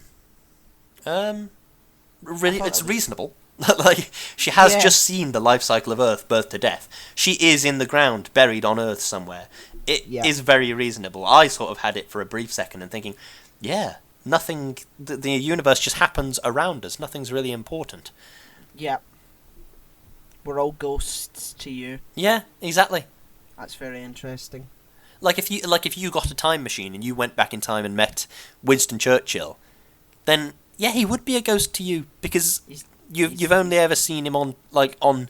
it's reasonable. Like, she has just seen the life cycle of Earth, birth to death. She is in the ground, buried on Earth somewhere. It is very reasonable. I sort of had it for a brief second and thinking, yeah, nothing... The universe just happens around us. Nothing's really important. Yeah. We're all ghosts to you. Yeah, exactly. That's very interesting. Like if you got a time machine and you went back in time and met Winston Churchill, then yeah, he would be a ghost to you, because you've only ever seen him on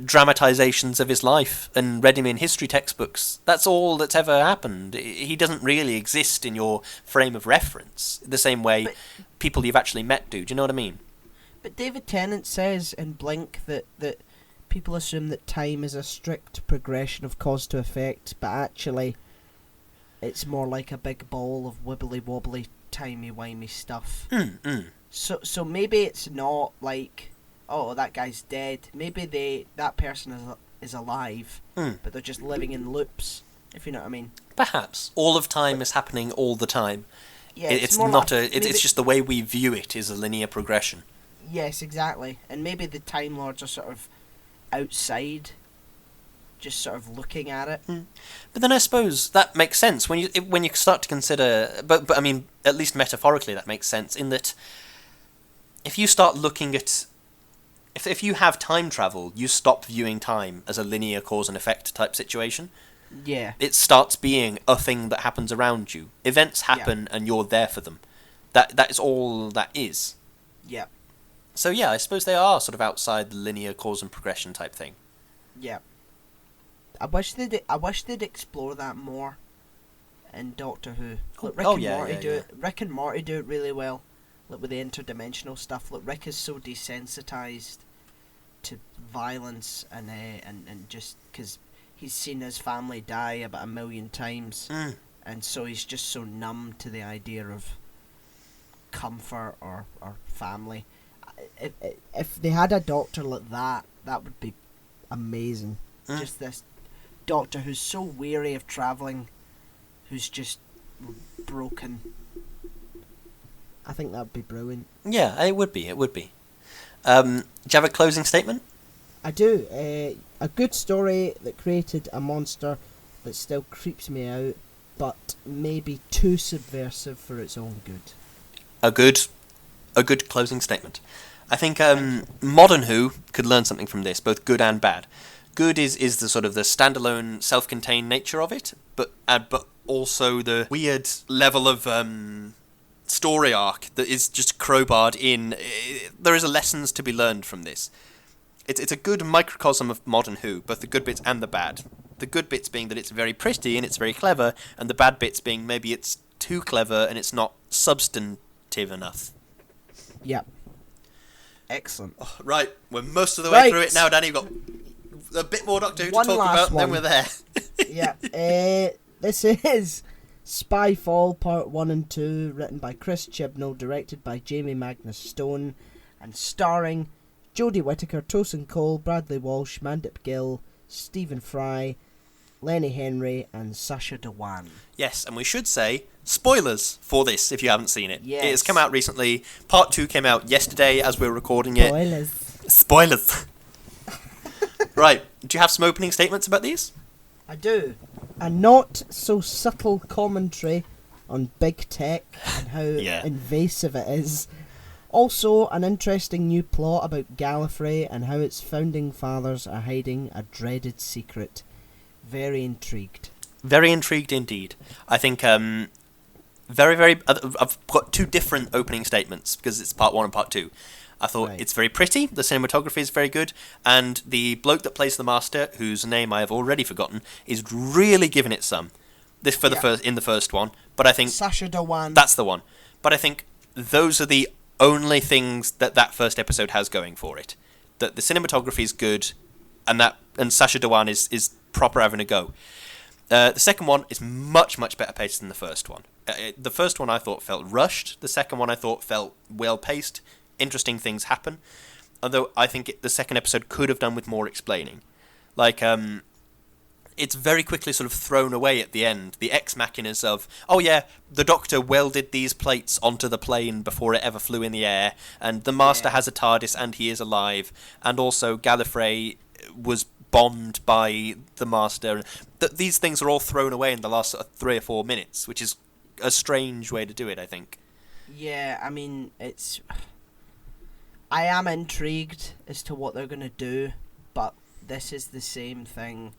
dramatizations of his life and read him in history textbooks. That's all that's ever happened. He doesn't really exist in your frame of reference the same way people you've actually met do. Do you know what I mean? But David Tennant says in Blink that people assume that time is a strict progression of cause to effect, but actually it's more like a big ball of wibbly wobbly timey-wimey stuff. So maybe it's not like, oh, that guy's dead. Maybe that person is alive, but they're just living in loops, if you know what I mean. Perhaps. All of time is happening all the time. Yeah, it's just the way we view it is a linear progression. Yes, exactly. And maybe the Time Lords are sort of outside, just sort of looking at it. But then I suppose that makes sense when you start to consider. But I mean, at least metaphorically, that makes sense in that if you start looking at, if you have time travel, you stop viewing time as a linear cause and effect type situation. Yeah. It starts being a thing that happens around you. Events happen and you're there for them. That is all that is. Yeah. So yeah, I suppose they are sort of outside the linear cause and progression type thing. Yeah. I wish they'd explore that more in Doctor Who. Look, Rick and Morty do it really well. Like with the interdimensional stuff. Look, Rick is so desensitized to violence and just because he's seen his family die about 1,000,000 times, and so he's just so numb to the idea of comfort or family. If they had a doctor like that, that would be amazing. Just this doctor who's so weary of travelling, who's just broken. I think that would be brilliant. Yeah, it would be. It would be. Do you have a closing statement? I do. A good story that created a monster that still creeps me out, but maybe too subversive for its own good. A good closing statement. I think modern Who could learn something from this, both good and bad. Good is the sort of the standalone, self-contained nature of it, but also the weird level of story arc that is just crowbarred in. There is lessons to be learned from this. It's a good microcosm of modern Who, both the good bits and the bad. The good bits being that it's very pretty and it's very clever, and the bad bits being maybe it's too clever and it's not substantive enough. Yep. Excellent. Oh, right, we're most of the way through it now, Danny. We've got a bit more Doctor Who to talk about, and then we're there. Yeah. This is Spyfall Part 1 and 2, written by Chris Chibnall, directed by Jamie Magnus Stone, and starring Jodie Whittaker, Tosin Cole, Bradley Walsh, Mandip Gill, Stephen Fry, Lenny Henry, and Sacha Dhawan. Yes, and we should say spoilers for this if you haven't seen it. Yes. It has come out recently. Part 2 came out yesterday as we're recording it. Spoilers. Right, do you have some opening statements about these? I do. A not so subtle commentary on big tech and how invasive it is. Also, an interesting new plot about Gallifrey and how its founding fathers are hiding a dreaded secret. Very intrigued. Very intrigued indeed. I think I've got two different opening statements because it's part 1 and part 2. I thought it's very pretty, the cinematography is very good, and the bloke that plays the Master, whose name I have already forgotten, is really giving it some. This for in the first one, but I think Sacha Dhawan. That's the one. But I think those are the only things that first episode has going for it. That the cinematography is good, and Sacha Dhawan is proper having a go. The second one is much better paced than the first one. The first one I thought felt rushed. The second one I thought felt well paced. Interesting things happen, although I think the second episode could have done with more explaining. Like, it's very quickly sort of thrown away at the end. The ex machinas of, oh yeah, the Doctor welded these plates onto the plane before it ever flew in the air, and the Master has a TARDIS and he is alive, and also Gallifrey was bombed by the Master. These things are all thrown away in the last 3 or 4 minutes, which is a strange way to do it, I think. Yeah, I mean, I am intrigued as to what they're going to do, but this is the same thing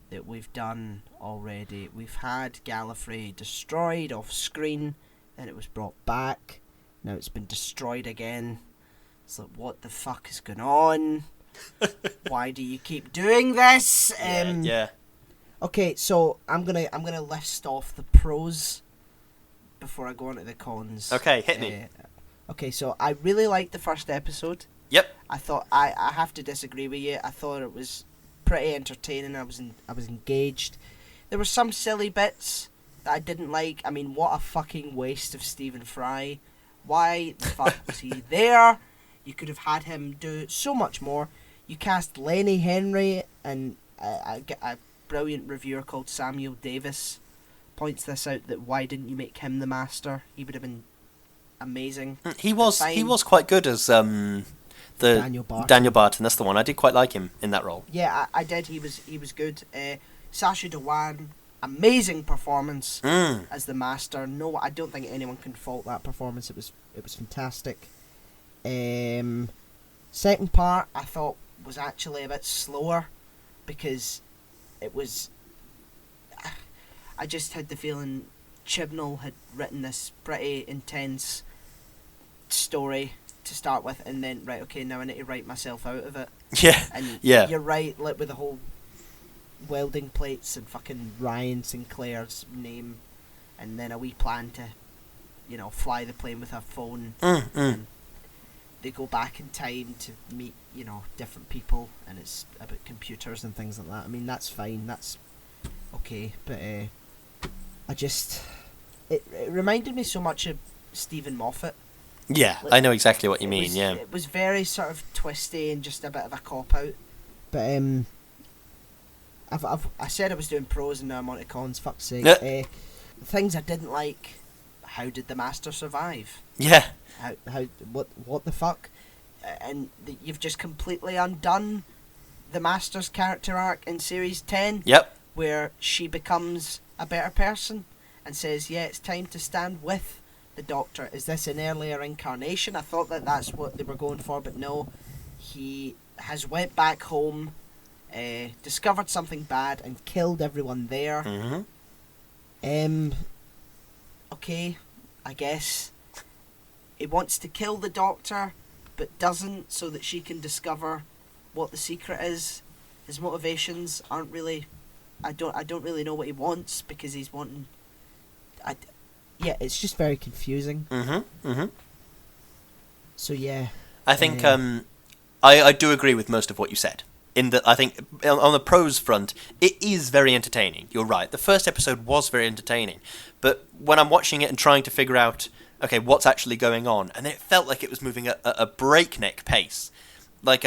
that we've done already. We've had Gallifrey destroyed off screen, then it was brought back, now it's been destroyed again. It's like, what the fuck is going on? Why do you keep doing this? Yeah. Okay, so I'm gonna list off the pros before I go on to the cons. Okay, hit me. Okay, so I really liked the first episode. Yep. I thought I have to disagree with you. I thought it was pretty entertaining. I was engaged. There were some silly bits that I didn't like. I mean, what a fucking waste of Stephen Fry. Why the fuck was he there? You could have had him do so much more. You cast Lenny Henry, and a brilliant reviewer called Samuel Davis points this out, that why didn't you make him the Master? He would have been amazing. He was quite good as the Daniel Barton. Daniel Barton, that's the one. I did quite like him in that role. Yeah, I did. He was good. Sacha Dhawan, amazing performance as the Master. No, I don't think anyone can fault that performance. It was fantastic. Second part I thought was actually a bit slower because it was. I just had the feeling Chibnall had written this pretty intense story to start with, and then now I need to write myself out of it. Yeah, and yeah. You're right, like with the whole welding plates and fucking Ryan Sinclair's name, and then a wee plan to, fly the plane with a phone. they go back in time to meet, different people, and it's about computers and things like that. I mean, that's fine, that's okay, but it reminded me so much of Stephen Moffat. Yeah, Like, I know exactly what you mean. It was very sort of twisty and just a bit of a cop out. But I said I was doing pros and now I'm on to cons. Fuck's sake. Things I didn't like. How did the Master survive? Yeah. What the fuck? And you've just completely undone the Master's character arc in Series 10. Yep. Where she becomes a better person and says, yeah, it's time to stand with the Doctor. Is this an earlier incarnation? I thought that's what they were going for, but no. He has went back home, discovered something bad, and killed everyone there. Mm-hmm. Okay, I guess. He wants to kill the Doctor, but doesn't, so that she can discover what the secret is. His motivations aren't really... I don't really know what he wants, because he's wanting... Yeah, it's just very confusing. So yeah. I think I do agree with most of what you said. In that, I think on the pros front, it is very entertaining. You're right. The first episode was very entertaining, but when I'm watching it and trying to figure out, okay, what's actually going on, and it felt like it was moving at a breakneck pace, like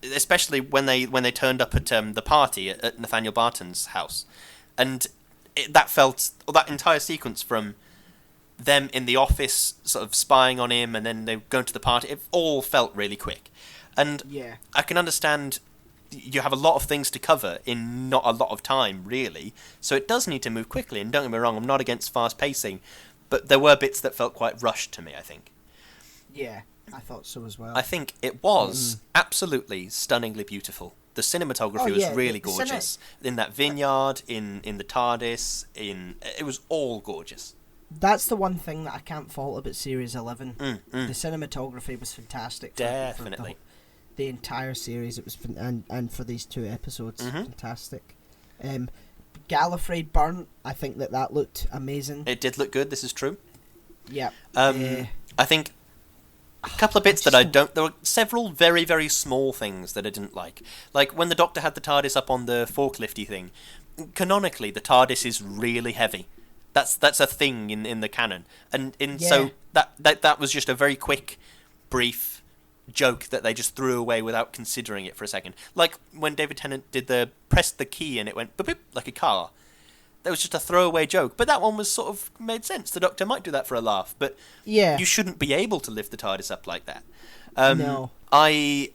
especially when they turned up at the party at Nathaniel Barton's house, and that entire sequence from them in the office sort of spying on him and then they going to the party, it all felt really quick. And yeah. I can understand you have a lot of things to cover in not a lot of time, really, so it does need to move quickly. And don't get me wrong, I'm not against fast pacing, but there were bits that felt quite rushed to me, I think. Yeah, I thought so as well. I think it was absolutely stunningly beautiful. The cinematography was really gorgeous. In that vineyard, in the TARDIS, it was all gorgeous. That's the one thing that I can't fault about Series 11. The cinematography was fantastic. Definitely. For the entire series, it was and for these 2 episodes, fantastic. Gallifrey Burnt, I think that looked amazing. It did look good, this is true. Yeah. I think a couple of bits there were several very, very small things that I didn't like. Like when the Doctor had the TARDIS up on the forklifty thing, canonically the TARDIS is really heavy. That's a thing in the canon. So that was just a very quick, brief joke that they just threw away without considering it for a second. Like when David Tennant pressed the key and it went boop, boop, like a car. That was just a throwaway joke, but that one was sort of made sense. The Doctor might do that for a laugh, but you shouldn't be able to lift the TARDIS up like that. No. I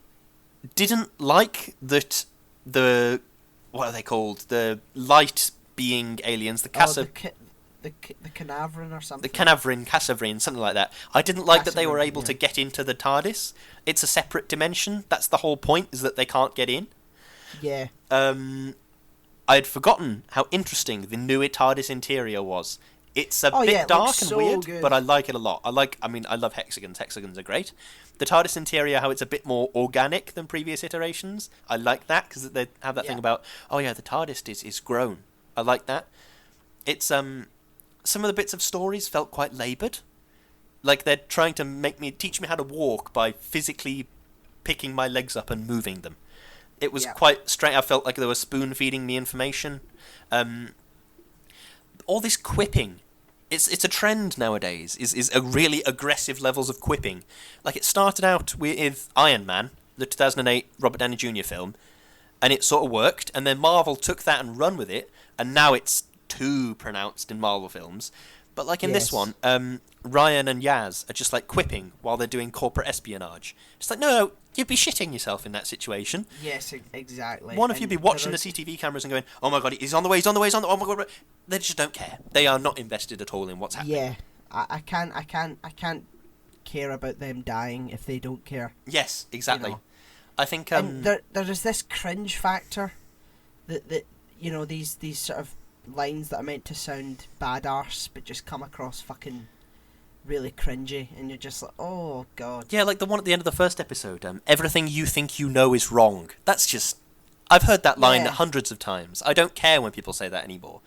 didn't like that what are they called? The light being aliens, the Canaverin or something. The Casavrin, something like that. I didn't like that they were able to get into the TARDIS. It's a separate dimension. That's the whole point, is that they can't get in. Yeah. I had forgotten how interesting the new TARDIS interior was. It's a bit dark and weird, but I like it a lot. I love hexagons. Hexagons are great. The TARDIS interior, how it's a bit more organic than previous iterations. I like that, because they have that thing about, the TARDIS is grown. I like that. It's some of the bits of stories felt quite laboured. Like they're trying to teach me how to walk by physically picking my legs up and moving them. It was quite strange. I felt like they were spoon-feeding me information. All this quipping. It's a trend nowadays, is a really aggressive levels of quipping. Like it started out with Iron Man, the 2008 Robert Downey Jr. film, and it sort of worked, and then Marvel took that and run with it, and now it's too pronounced in Marvel films. But like in this one, Ryan and Yaz are just like quipping while they're doing corporate espionage. It's like, no, you'd be shitting yourself in that situation. Yes, exactly. One of you be watching the CTV cameras and going, oh my god, he's on the way, oh my god. They just don't care. They are not invested at all in what's happening. Yeah, I can't care about them dying if they don't care. Yes, exactly. You know? I think and there is this cringe factor that these sort of lines that are meant to sound bad arse but just come across fucking really cringy, and you're just like, oh god. Yeah, like the one at the end of the first episode, everything you think you know is wrong. That's just, I've heard that line hundreds of times. I don't care when people say that anymore.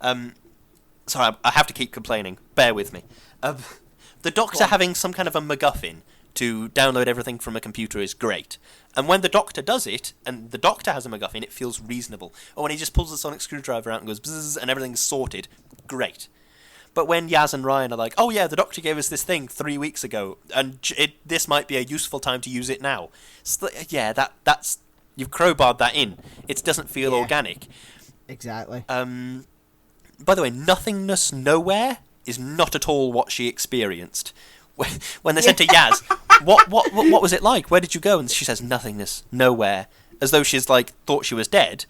Sorry, I have to keep complaining. Bear with me. The Doctor having some kind of a MacGuffin to download everything from a computer is great. And when the Doctor does it, and the Doctor has a MacGuffin, it feels reasonable. Or when he just pulls the sonic screwdriver out and goes bzzz and everything's sorted, great. But when Yaz and Ryan are like, oh yeah, the Doctor gave us this thing 3 weeks ago, and this might be a useful time to use it now. Yeah, that's you've crowbarred that in. It doesn't feel organic. Exactly. By the way, nothingness nowhere is not at all what she experienced. When they said to Yaz, what was it like? Where did you go? And she says, nothingness nowhere, as though she's like thought she was dead.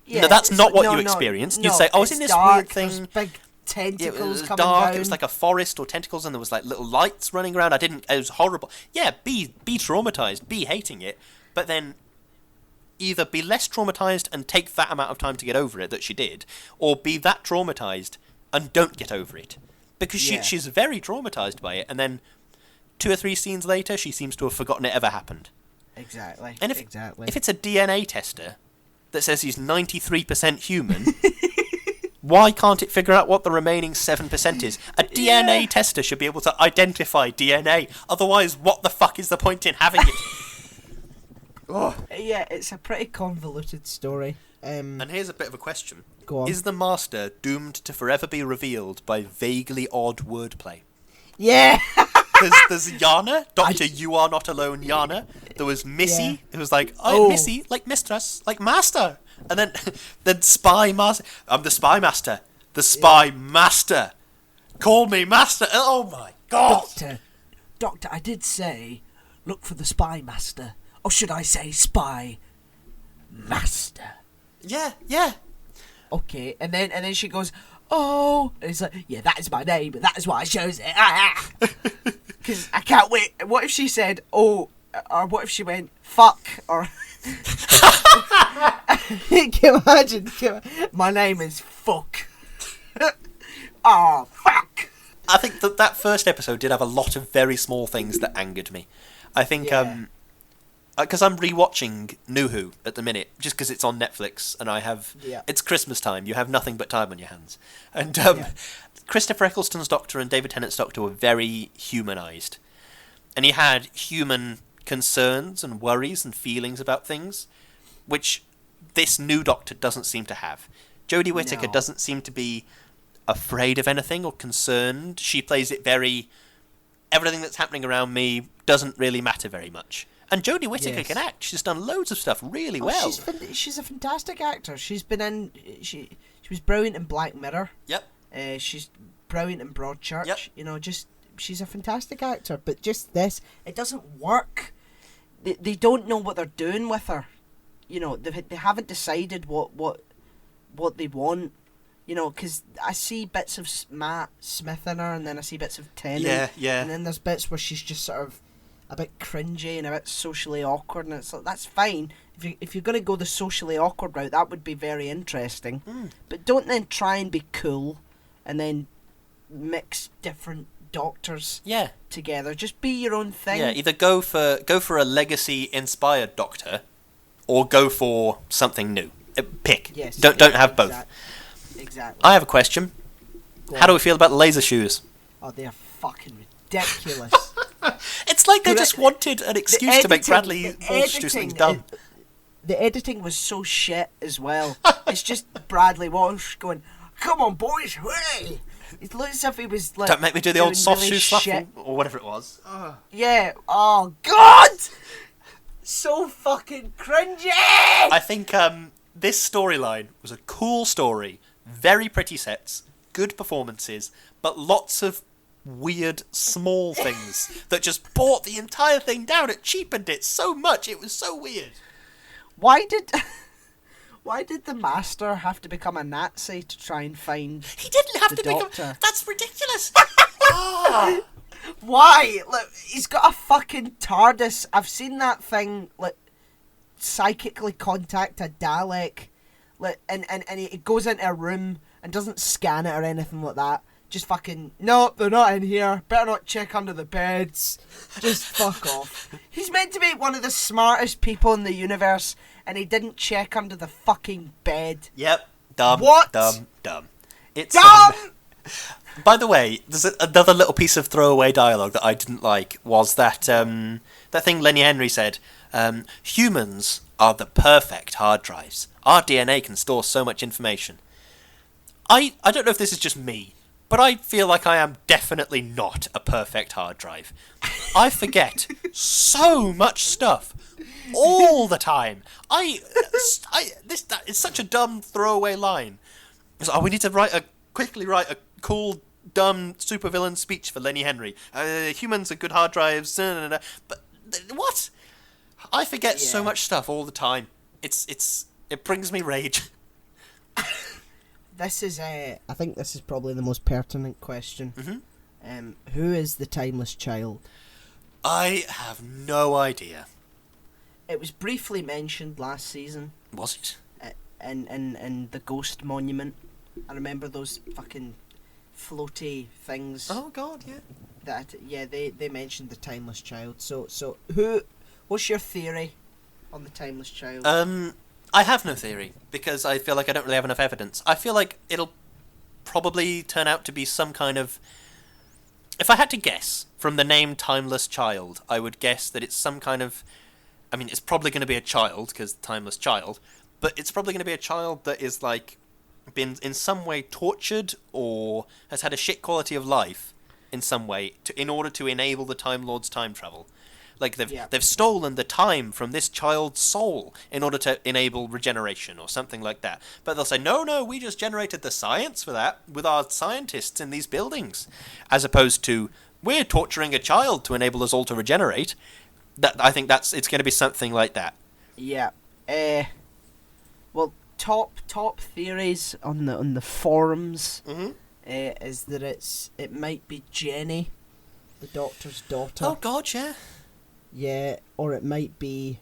Yeah, no, that's not what you experienced. No, You'd say, oh, it's in this dark, weird thing. There's big tentacles it was coming dark. down. It was like a forest or tentacles, and there was like little lights running around. It was horrible. Yeah, be traumatized, be hating it, but then either be less traumatized and take that amount of time to get over it that she did, or be that traumatized and don't get over it, because she's very traumatized by it, and then 2 or 3 scenes later, she seems to have forgotten it ever happened. Exactly. And if it's a DNA tester that says he's 93% human. Why can't it figure out what the remaining 7% is? A DNA tester should be able to identify DNA. Otherwise, what the fuck is the point in having it? Yeah, it's a pretty convoluted story. And here's a bit of a question. Go on. Is the Master doomed to forever be revealed by vaguely odd wordplay? Yeah! There's Yana, Doctor You Are Not Alone Yana. There was Missy, who was like, Missy, like mistress, like master. And then Spy Master. I'm the Spy Master. The Spy Master. Call me Master. Oh my God. Doctor, I did say, look for the Spy Master. Or should I say Spy Master? Yeah. Okay, and then she goes, oh, and it's like, yeah, that is my name, and that is why I chose it. Because I can't wait. What if she said, oh, or what if she went, fuck, or... Can you imagine? My name is Fuck. Oh, fuck. I think that first episode did have a lot of very small things that angered me. I think, because I'm rewatching New Who at the minute, just because it's on Netflix, and it's Christmas time, you have nothing but time on your hands. And Christopher Eccleston's Doctor and David Tennant's Doctor were very humanised. And he had human concerns and worries and feelings about things, which this new Doctor doesn't seem to have. Jodie Whittaker doesn't seem to be afraid of anything or concerned. She plays it very... Everything that's happening around me doesn't really matter very much. And Jodie Whittaker can act. She's done loads of stuff really well. She's a fantastic actor. She's been in... She was brilliant in Black Mirror. Yep. She's brilliant in Broadchurch. Yep. You know, she's a fantastic actor. But just this, it doesn't work. They don't know what they're doing with her. You know, they haven't decided what they want. You know, because I see bits of Matt Smith in her, and then I see bits of Tennant. Yeah. And then there's bits where she's just sort of a bit cringy and a bit socially awkward, and it's like, that's fine. If you're going to go the socially awkward route, that would be very interesting. But don't then try and be cool, and then mix different Doctors together. Just be your own thing. Yeah, either go for a legacy-inspired Doctor, or go for something new. Pick. Yes. Don't have both. Exactly. I have a question. How do we feel about the laser shoes? Oh, they're fucking ridiculous. It's like they just wanted an excuse to make Bradley Walsh do something dumb. The editing was so shit as well. It's just Bradley Walsh going, "Come on, boys, hey!" It looks as if he was like... Don't make me do the old soft really shoe shuffle, or whatever it was. Yeah. Oh, God! So fucking cringy! I think this storyline was a cool story. Very pretty sets, good performances, but lots of weird small things that just brought the entire thing down. It cheapened it so much. It was so weird. Why did the Master have to become a Nazi to try and find... He didn't have to Doctor? become... That's ridiculous. Why? Look, he's got a fucking TARDIS. I've seen that thing, like, psychically contact a Dalek. Like, and it goes into a room and doesn't scan it or anything like that. Just fucking, no, they're not in here. Better not check under the beds. Just fuck off. He's meant to be one of the smartest people in the universe, and he didn't check under the fucking bed. Yep. Dumb. What? Dumb. It's dumb! By the way, there's another little piece of throwaway dialogue that I didn't like, was that that thing Lenny Henry said, humans are the perfect hard drives. Our DNA can store so much information. I don't know if this is just me, but I feel like I am definitely not a perfect hard drive. I forget so much stuff all the time. That is such a dumb throwaway line. It's like, oh, we need to quickly write a cool, dumb supervillain speech for Lenny Henry. Humans are good hard drives. But what? I forget so much stuff all the time. It brings me rage. This is I think this is probably the most pertinent question. Mm-hmm. Who is the timeless child? I have no idea. It was briefly mentioned last season. Was it? In the Ghost Monument. I remember those fucking floaty things. Oh God, yeah. They mentioned the timeless child. So what's your theory on the timeless child? I have no theory, because I feel like I don't really have enough evidence. I feel like it'll probably turn out to be some kind of... If I had to guess, from the name Timeless Child, I would guess that it's some kind of... I mean, it's probably going to be a child, because Timeless Child, but it's probably going to be a child that is, like, been in some way tortured, or has had a shit quality of life, in some way, in order to enable the Time Lord's time travel. Like, they've stolen the time from this child's soul in order to enable regeneration or something like that. But they'll say, no, we just generated the science for that with our scientists in these buildings. As opposed to, we're torturing a child to enable us all to regenerate. I think it's going to be something like that. Yeah. Well, top theories on the forums is that it might be Jenny, the Doctor's daughter. Oh God, yeah. Yeah, or it might be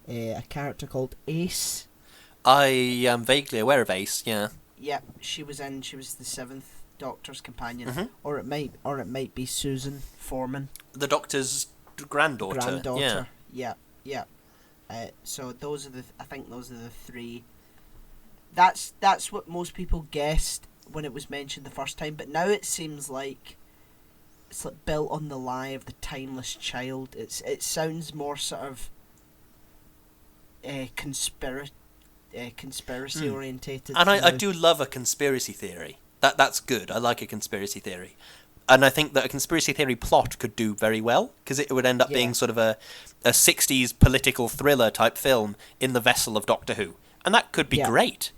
a character called Ace. I am vaguely aware of Ace. Yeah. Yeah, she was the seventh Doctor's companion, or it might be Susan Foreman, the Doctor's granddaughter. Yeah. So I think those are the three. That's what most people guessed when it was mentioned the first time, but now it seems like it's like built on the lie of the timeless child. It sounds more sort of conspiracy orientated. And I do love a conspiracy theory. That's good. I like a conspiracy theory. And I think that a conspiracy theory plot could do very well, because it would end up being sort of a 60s political thriller type film in the vessel of Doctor Who. And that could be great.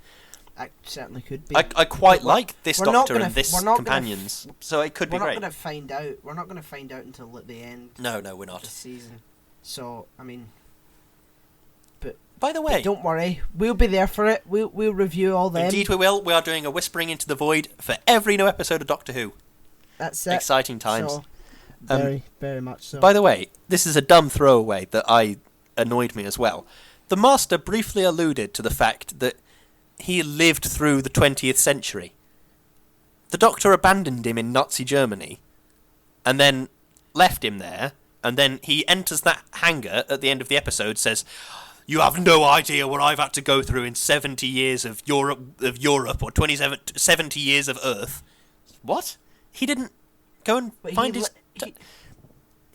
It certainly could be. I quite like this Doctor and this companions, so it could be great. We're not going to find out. We're not going to find out until at the end. No, we're not. Of the season. So, I mean... But by the way... Don't worry. We'll be there for it. We'll review all them. Indeed we will. We are doing a Whispering into the Void for every new episode of Doctor Who. That's it. Exciting times. So, very, very much so. By the way, this is a dumb throwaway that annoyed me as well. The Master briefly alluded to the fact that he lived through the 20th century. The Doctor abandoned him in Nazi Germany, and then left him there, and then he enters that hangar at the end of the episode, says, "You have no idea what I've had to go through in 70 years of Europe, or 70 years of Earth." What? He didn't go and find his...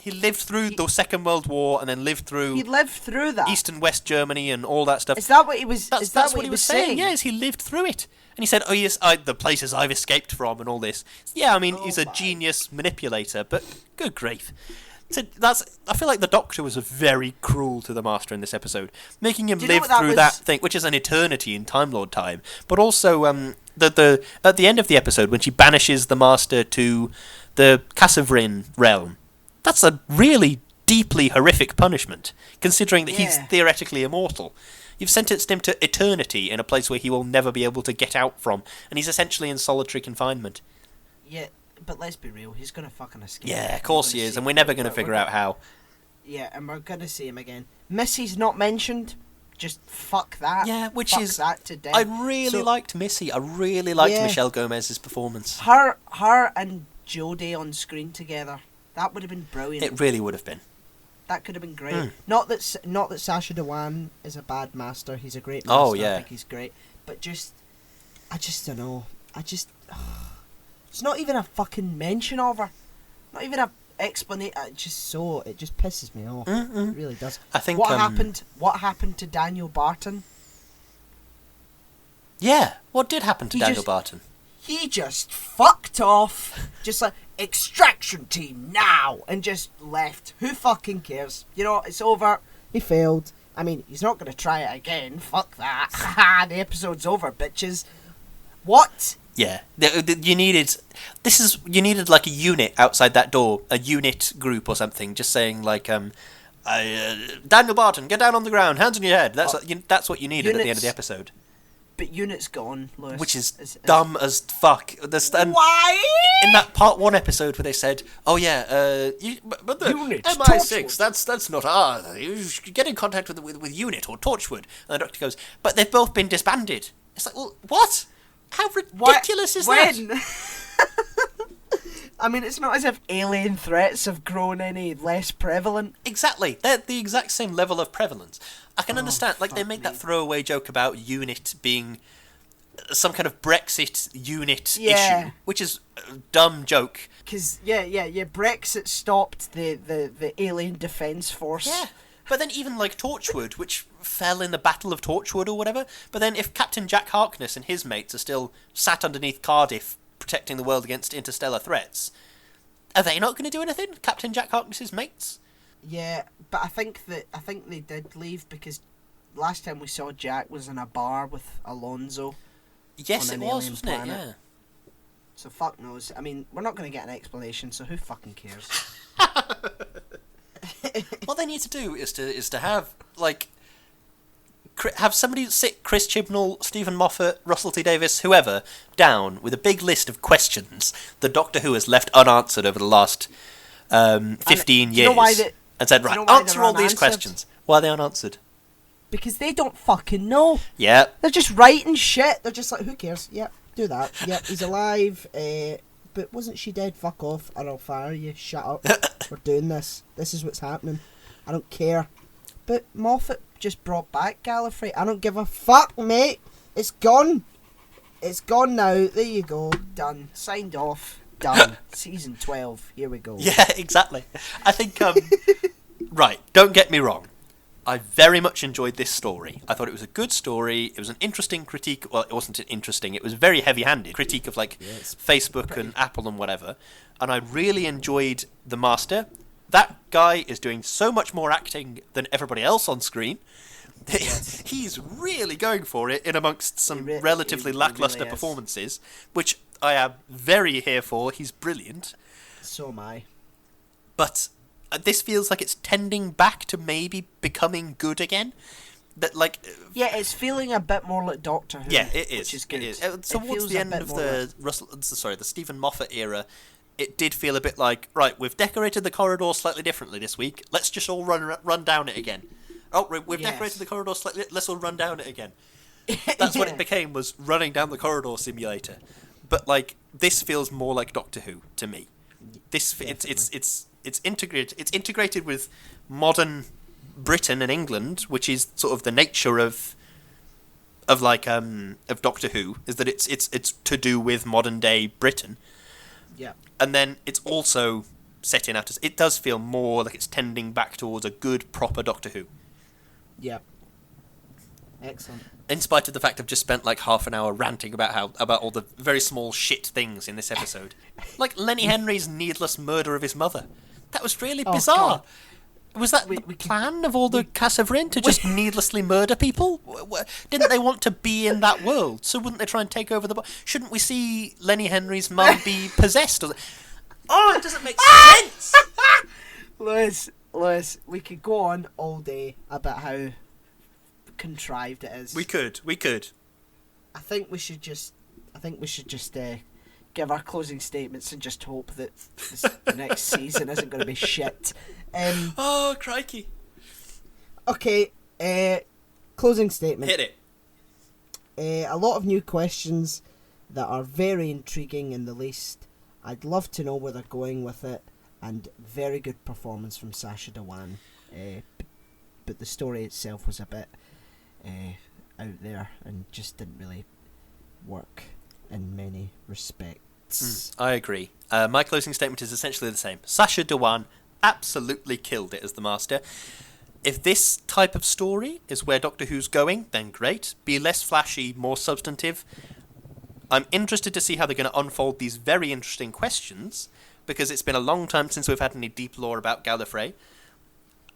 He lived through the Second World War, and then lived through... He lived through that? East and West Germany and all that stuff. Is that what he was... That's what he was saying. Yes, he lived through it. And he said, oh yes, the places I've escaped from and all this. Yeah, I mean, he's a genius manipulator, but good grief. So I feel like the Doctor was very cruel to the Master in this episode, making him live through that thing, which is an eternity in Time Lord time. But also, at the end of the episode, when she banishes the Master to the Casavrin realm, that's a really deeply horrific punishment, considering that he's theoretically immortal. You've sentenced him to eternity in a place where he will never be able to get out from, and he's essentially in solitary confinement. Yeah, but let's be real, he's going to fucking escape. Yeah, of course he is, and we're never going to figure out how. Yeah, and we're going to see him again. Missy's not mentioned. Just fuck that. Yeah, fuck that to death. I really liked Missy. I really liked Michelle Gomez's performance. Her and Jodie on screen together. That would have been brilliant. It really would have been. That could have been great. Not that Sacha Dhawan is a bad Master. He's a great Master. Oh yeah, I think he's great. But I just don't know. It's not even a fucking mention of her. Not even a explanation. It just pisses me off. It really does. I think What happened to Daniel Barton? Yeah, what did happen to Daniel Barton? He just fucked off. Just like, extraction team now, and just left. Who fucking cares? You know, it's over. He failed. I mean, he's not going to try it again. Fuck that. Haha, the episode's over, bitches. What? Yeah, you needed like a unit outside that door, a unit group or something, just saying like, Daniel Barton, get down on the ground, hands on your head. That's what you needed at the end of the episode. But Unit's gone, Lewis. Which is dumb as fuck. Why? In that part 1 episode where they said, "Oh yeah, but the Unit, MI6, that's not ours. You should get in contact with Unit or Torchwood." And the Doctor goes, "But they've both been disbanded." It's like, well, what? How ridiculous is that? I mean, it's not as if alien threats have grown any less prevalent. Exactly. They're the exact same level of prevalence. I can understand, like, they make that throwaway joke about Unit being some kind of Brexit unit issue, which is a dumb joke. Because, Brexit stopped the alien defence force. Yeah. But then even, like, Torchwood, which fell in the Battle of Torchwood or whatever, but then if Captain Jack Harkness and his mates are still sat underneath Cardiff protecting the world against interstellar threats, are they not going to do anything? Captain Jack Harkness's mates? Yeah, but I think they did leave because last time we saw Jack was in a bar with Alonzo. Yes, it was, wasn't it? Yeah. So fuck knows. I mean, we're not going to get an explanation, so who fucking cares? What they need to do is to have, like, have somebody sit Chris Chibnall, Stephen Moffat, Russell T Davies, whoever, down with a big list of questions that Doctor Who has left unanswered over the last 15 years. And said, right, answer all these questions. Why are they unanswered? Because they don't fucking know. Yeah. They're just writing shit. They're just like, who cares? Yep, do that. Yep, he's alive. But wasn't she dead? Fuck off, or I'll fire you. Shut up. We're doing this. This is what's happening. I don't care. But Moffat just brought back Gallifrey. I don't give a fuck, mate. It's gone. It's gone now. There you go. Done. Signed off. Done. Season 12. Here we go. Yeah, exactly. I think, right, don't get me wrong. I very much enjoyed this story. I thought it was a good story. It was an interesting critique. Well, it wasn't interesting. It was a very heavy-handed critique of, like, Facebook and Apple and whatever. And I really enjoyed the Master. That guy is doing so much more acting than everybody else on screen. Yes. He's really going for it in amongst some relatively lackluster performances, which I am very here for. He's brilliant. So am I. But this feels like it's tending back to maybe becoming good again. That, like, yeah, it's feeling a bit more like Doctor Who. Yeah, it is. Which is good. It is. Towards the end of the Stephen Moffat era, it did feel a bit like, right, we've decorated the corridor slightly differently this week. Let's just all run down it again. Oh, we've decorated the corridor slightly. Let's all run down it again. That's what it became, was running down the corridor simulator. But, like, this feels more like Doctor Who to me. It's integrated with modern Britain and England, which is sort of the nature of Doctor Who, is that it's to do with modern day Britain. Yeah. And then it's also set in after. It does feel more like it's tending back towards a good, proper Doctor Who. Yeah. Excellent. In spite of the fact I've just spent like half an hour ranting about all the very small shit things in this episode. Like Lenny Henry's needless murder of his mother. That was really bizarre. God. Was that the plan of all the Casavrin to just needlessly murder people? Didn't they want to be in that world? So wouldn't they try and take over the... Shouldn't we see Lenny Henry's mum be possessed? Oh, it doesn't make sense! Lewis, we could go on all day about how contrived it is. We could. I think we should just give our closing statements and just hope that the next season isn't going to be shit. Oh, crikey. Okay, closing statement. Hit it. A lot of new questions that are very intriguing in the least. I'd love to know where they're going with it, and very good performance from Sacha Dhawan. But the story itself was a bit out there and just didn't really work in many respects. I agree. My closing statement is essentially the same. Sacha Dhawan absolutely killed it as the Master. If this type of story is where Doctor Who's going, then great. Be less flashy, more substantive. I'm interested to see how they're going to unfold these very interesting questions, because it's been a long time since we've had any deep lore about Gallifrey.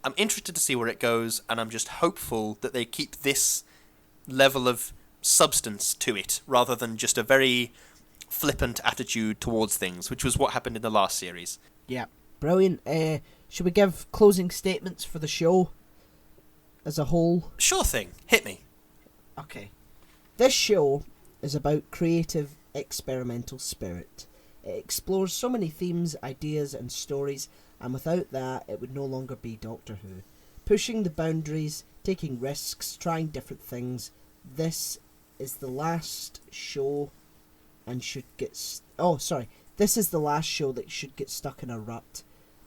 I'm interested to see where it goes, and I'm just hopeful that they keep this level of substance to it, rather than just a very flippant attitude towards things, which was what happened in the last series. Yeah, brilliant. Should we give closing statements for the show as a whole? Sure thing. Hit me. Okay. This show is about creative, experimental spirit. It explores so many themes, ideas and stories, and without that, it would no longer be Doctor Who. Pushing the boundaries, taking risks, trying different things. This is the last show and should get... This is the last show that should get stuck in a rut.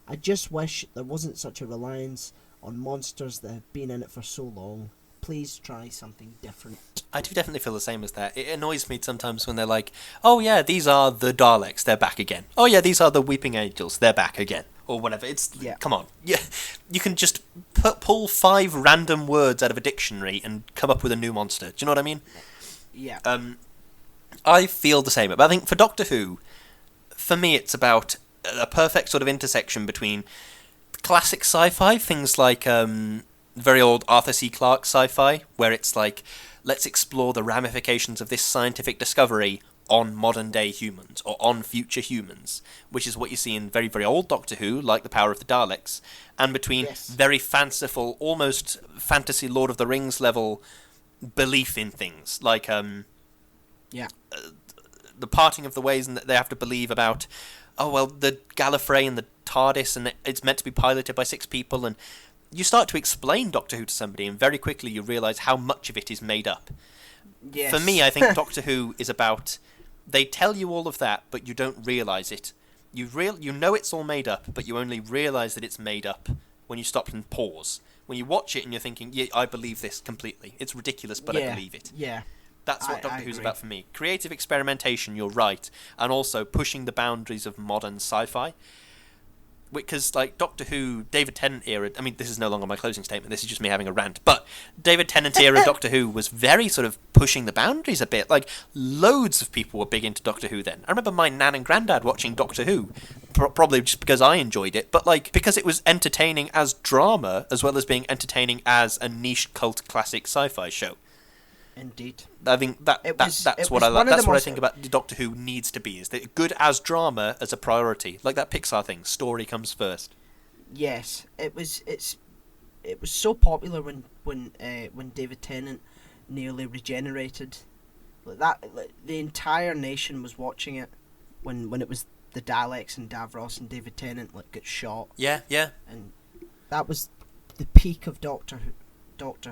I just wish there wasn't such a reliance on monsters that have been in it for so long. Please try something different. I do definitely feel the same as that. It annoys me sometimes when they're like, oh yeah, these are the Daleks, they're back again. Oh yeah, these are the Weeping Angels, they're back again. Or whatever. Come on. Yeah, you can just pull 5 random words out of a dictionary and come up with a new monster. Do you know what I mean? Yeah. I feel the same. But I think for Doctor Who, for me it's about a perfect sort of intersection between classic sci-fi, things like very old Arthur C. Clarke sci-fi, where it's like, let's explore the ramifications of this scientific discovery on modern-day humans, or on future humans, which is what you see in very, very old Doctor Who, like The Power of the Daleks, and between very fanciful, almost fantasy Lord of the Rings level belief in things, like the parting of the ways, and that they have to believe about, oh well, the Gallifrey and the TARDIS, and it's meant to be piloted by 6 people, and you start to explain Doctor Who to somebody, and very quickly you realise how much of it is made up. Yes. For me, I think Doctor Who is about, they tell you all of that, but you don't realise it. You know it's all made up, but you only realise that it's made up when you stop and pause. When you watch it and you're thinking, yeah, I believe this completely. It's ridiculous, but I believe it. Yeah. That's what Doctor Who's about for me. Creative experimentation, you're right, and also pushing the boundaries of modern sci-fi. Because, like, Doctor Who, David Tennant era, I mean, this is no longer my closing statement, this is just me having a rant, but David Tennant era Doctor Who was very sort of pushing the boundaries a bit. Like, loads of people were big into Doctor Who then. I remember my nan and granddad watching Doctor Who, probably just because I enjoyed it, but, like, because it was entertaining as drama, as well as being entertaining as a niche cult classic sci-fi show. Indeed. I think that's what I like. That's what I think about the Doctor Who needs to be, is that good as drama as a priority, like that Pixar thing. Story comes first. Yes, it was so popular when David Tennant nearly regenerated, like that. Like, the entire nation was watching it when it was the Daleks and Davros and David Tennant get shot. Yeah. And that was the peak of Doctor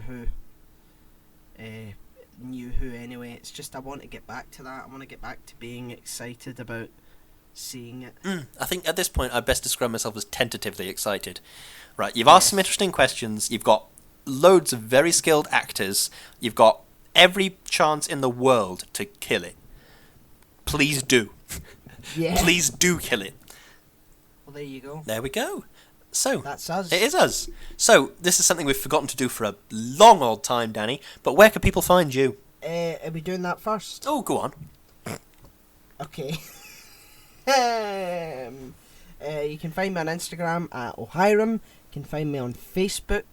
Who. New Who anyway. It's just I want to get back to that. I want to get back to being excited about seeing it. I think at this point I best describe myself as tentatively excited. Right, you've asked some interesting questions, you've got loads of very skilled actors, you've got every chance in the world to kill it. Please do. Yeah. Please do kill it. Well, there you go. There we go. So, that's us. It is us. So, this is something we've forgotten to do for a long old time, Danny, but where can people find you? Are we doing that first? Oh, go on. Okay. You can find me on Instagram at Ohiram. You can find me on Facebook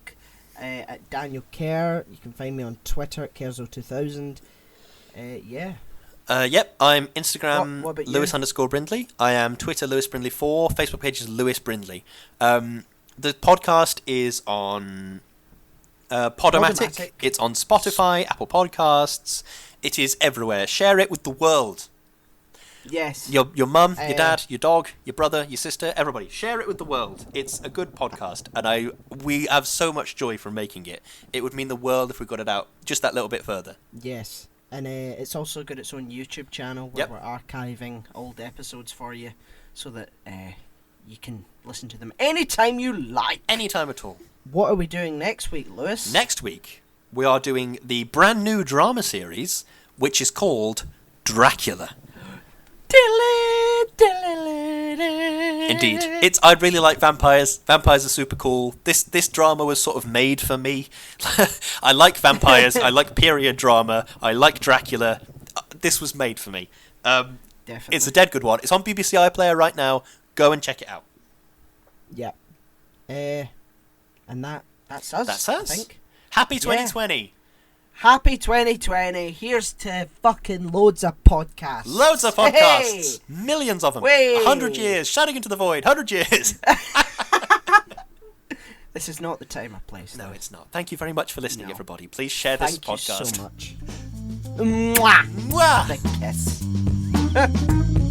at Daniel Kerr. You can find me on Twitter at Kerzo2000. Yeah. Yep, I'm Instagram what Lewis_Brindley. I am Twitter LewisBrindley4. Facebook page is Lewis Brindley. The podcast is on Podomatic. It's on Spotify, Apple Podcasts. It is everywhere. Share it with the world. Yes. Your mum, your dad, your dog, your brother, your sister, everybody. Share it with the world. It's a good podcast, and we have so much joy from making it. It would mean the world if we got it out just that little bit further. Yes. And it's also got its own YouTube channel where we're archiving old episodes for you so that you can listen to them anytime you like. Anytime at all. What are we doing next week, Lewis? Next week, we are doing the brand new drama series, which is called Dracula. Dilly! Indeed. I really like vampires. Vampires are super cool. This drama was sort of made for me. I like vampires. I like period drama. I like Dracula. This was made for me. Definitely. It's a dead good one. It's on BBC iPlayer right now. Go and check it out. Yeah. And that's us. That's us. I think. Happy 2020. Happy 2020. Here's to fucking loads of podcasts. Loads of podcasts. Hey! Millions of them. Hey! 100 years. Shouting into the void. 100 years. This is not the time or place. No, it's not. Thank you very much for listening, everybody. Please share this podcast. Thank you so much. Mwah! Mwah! The kiss.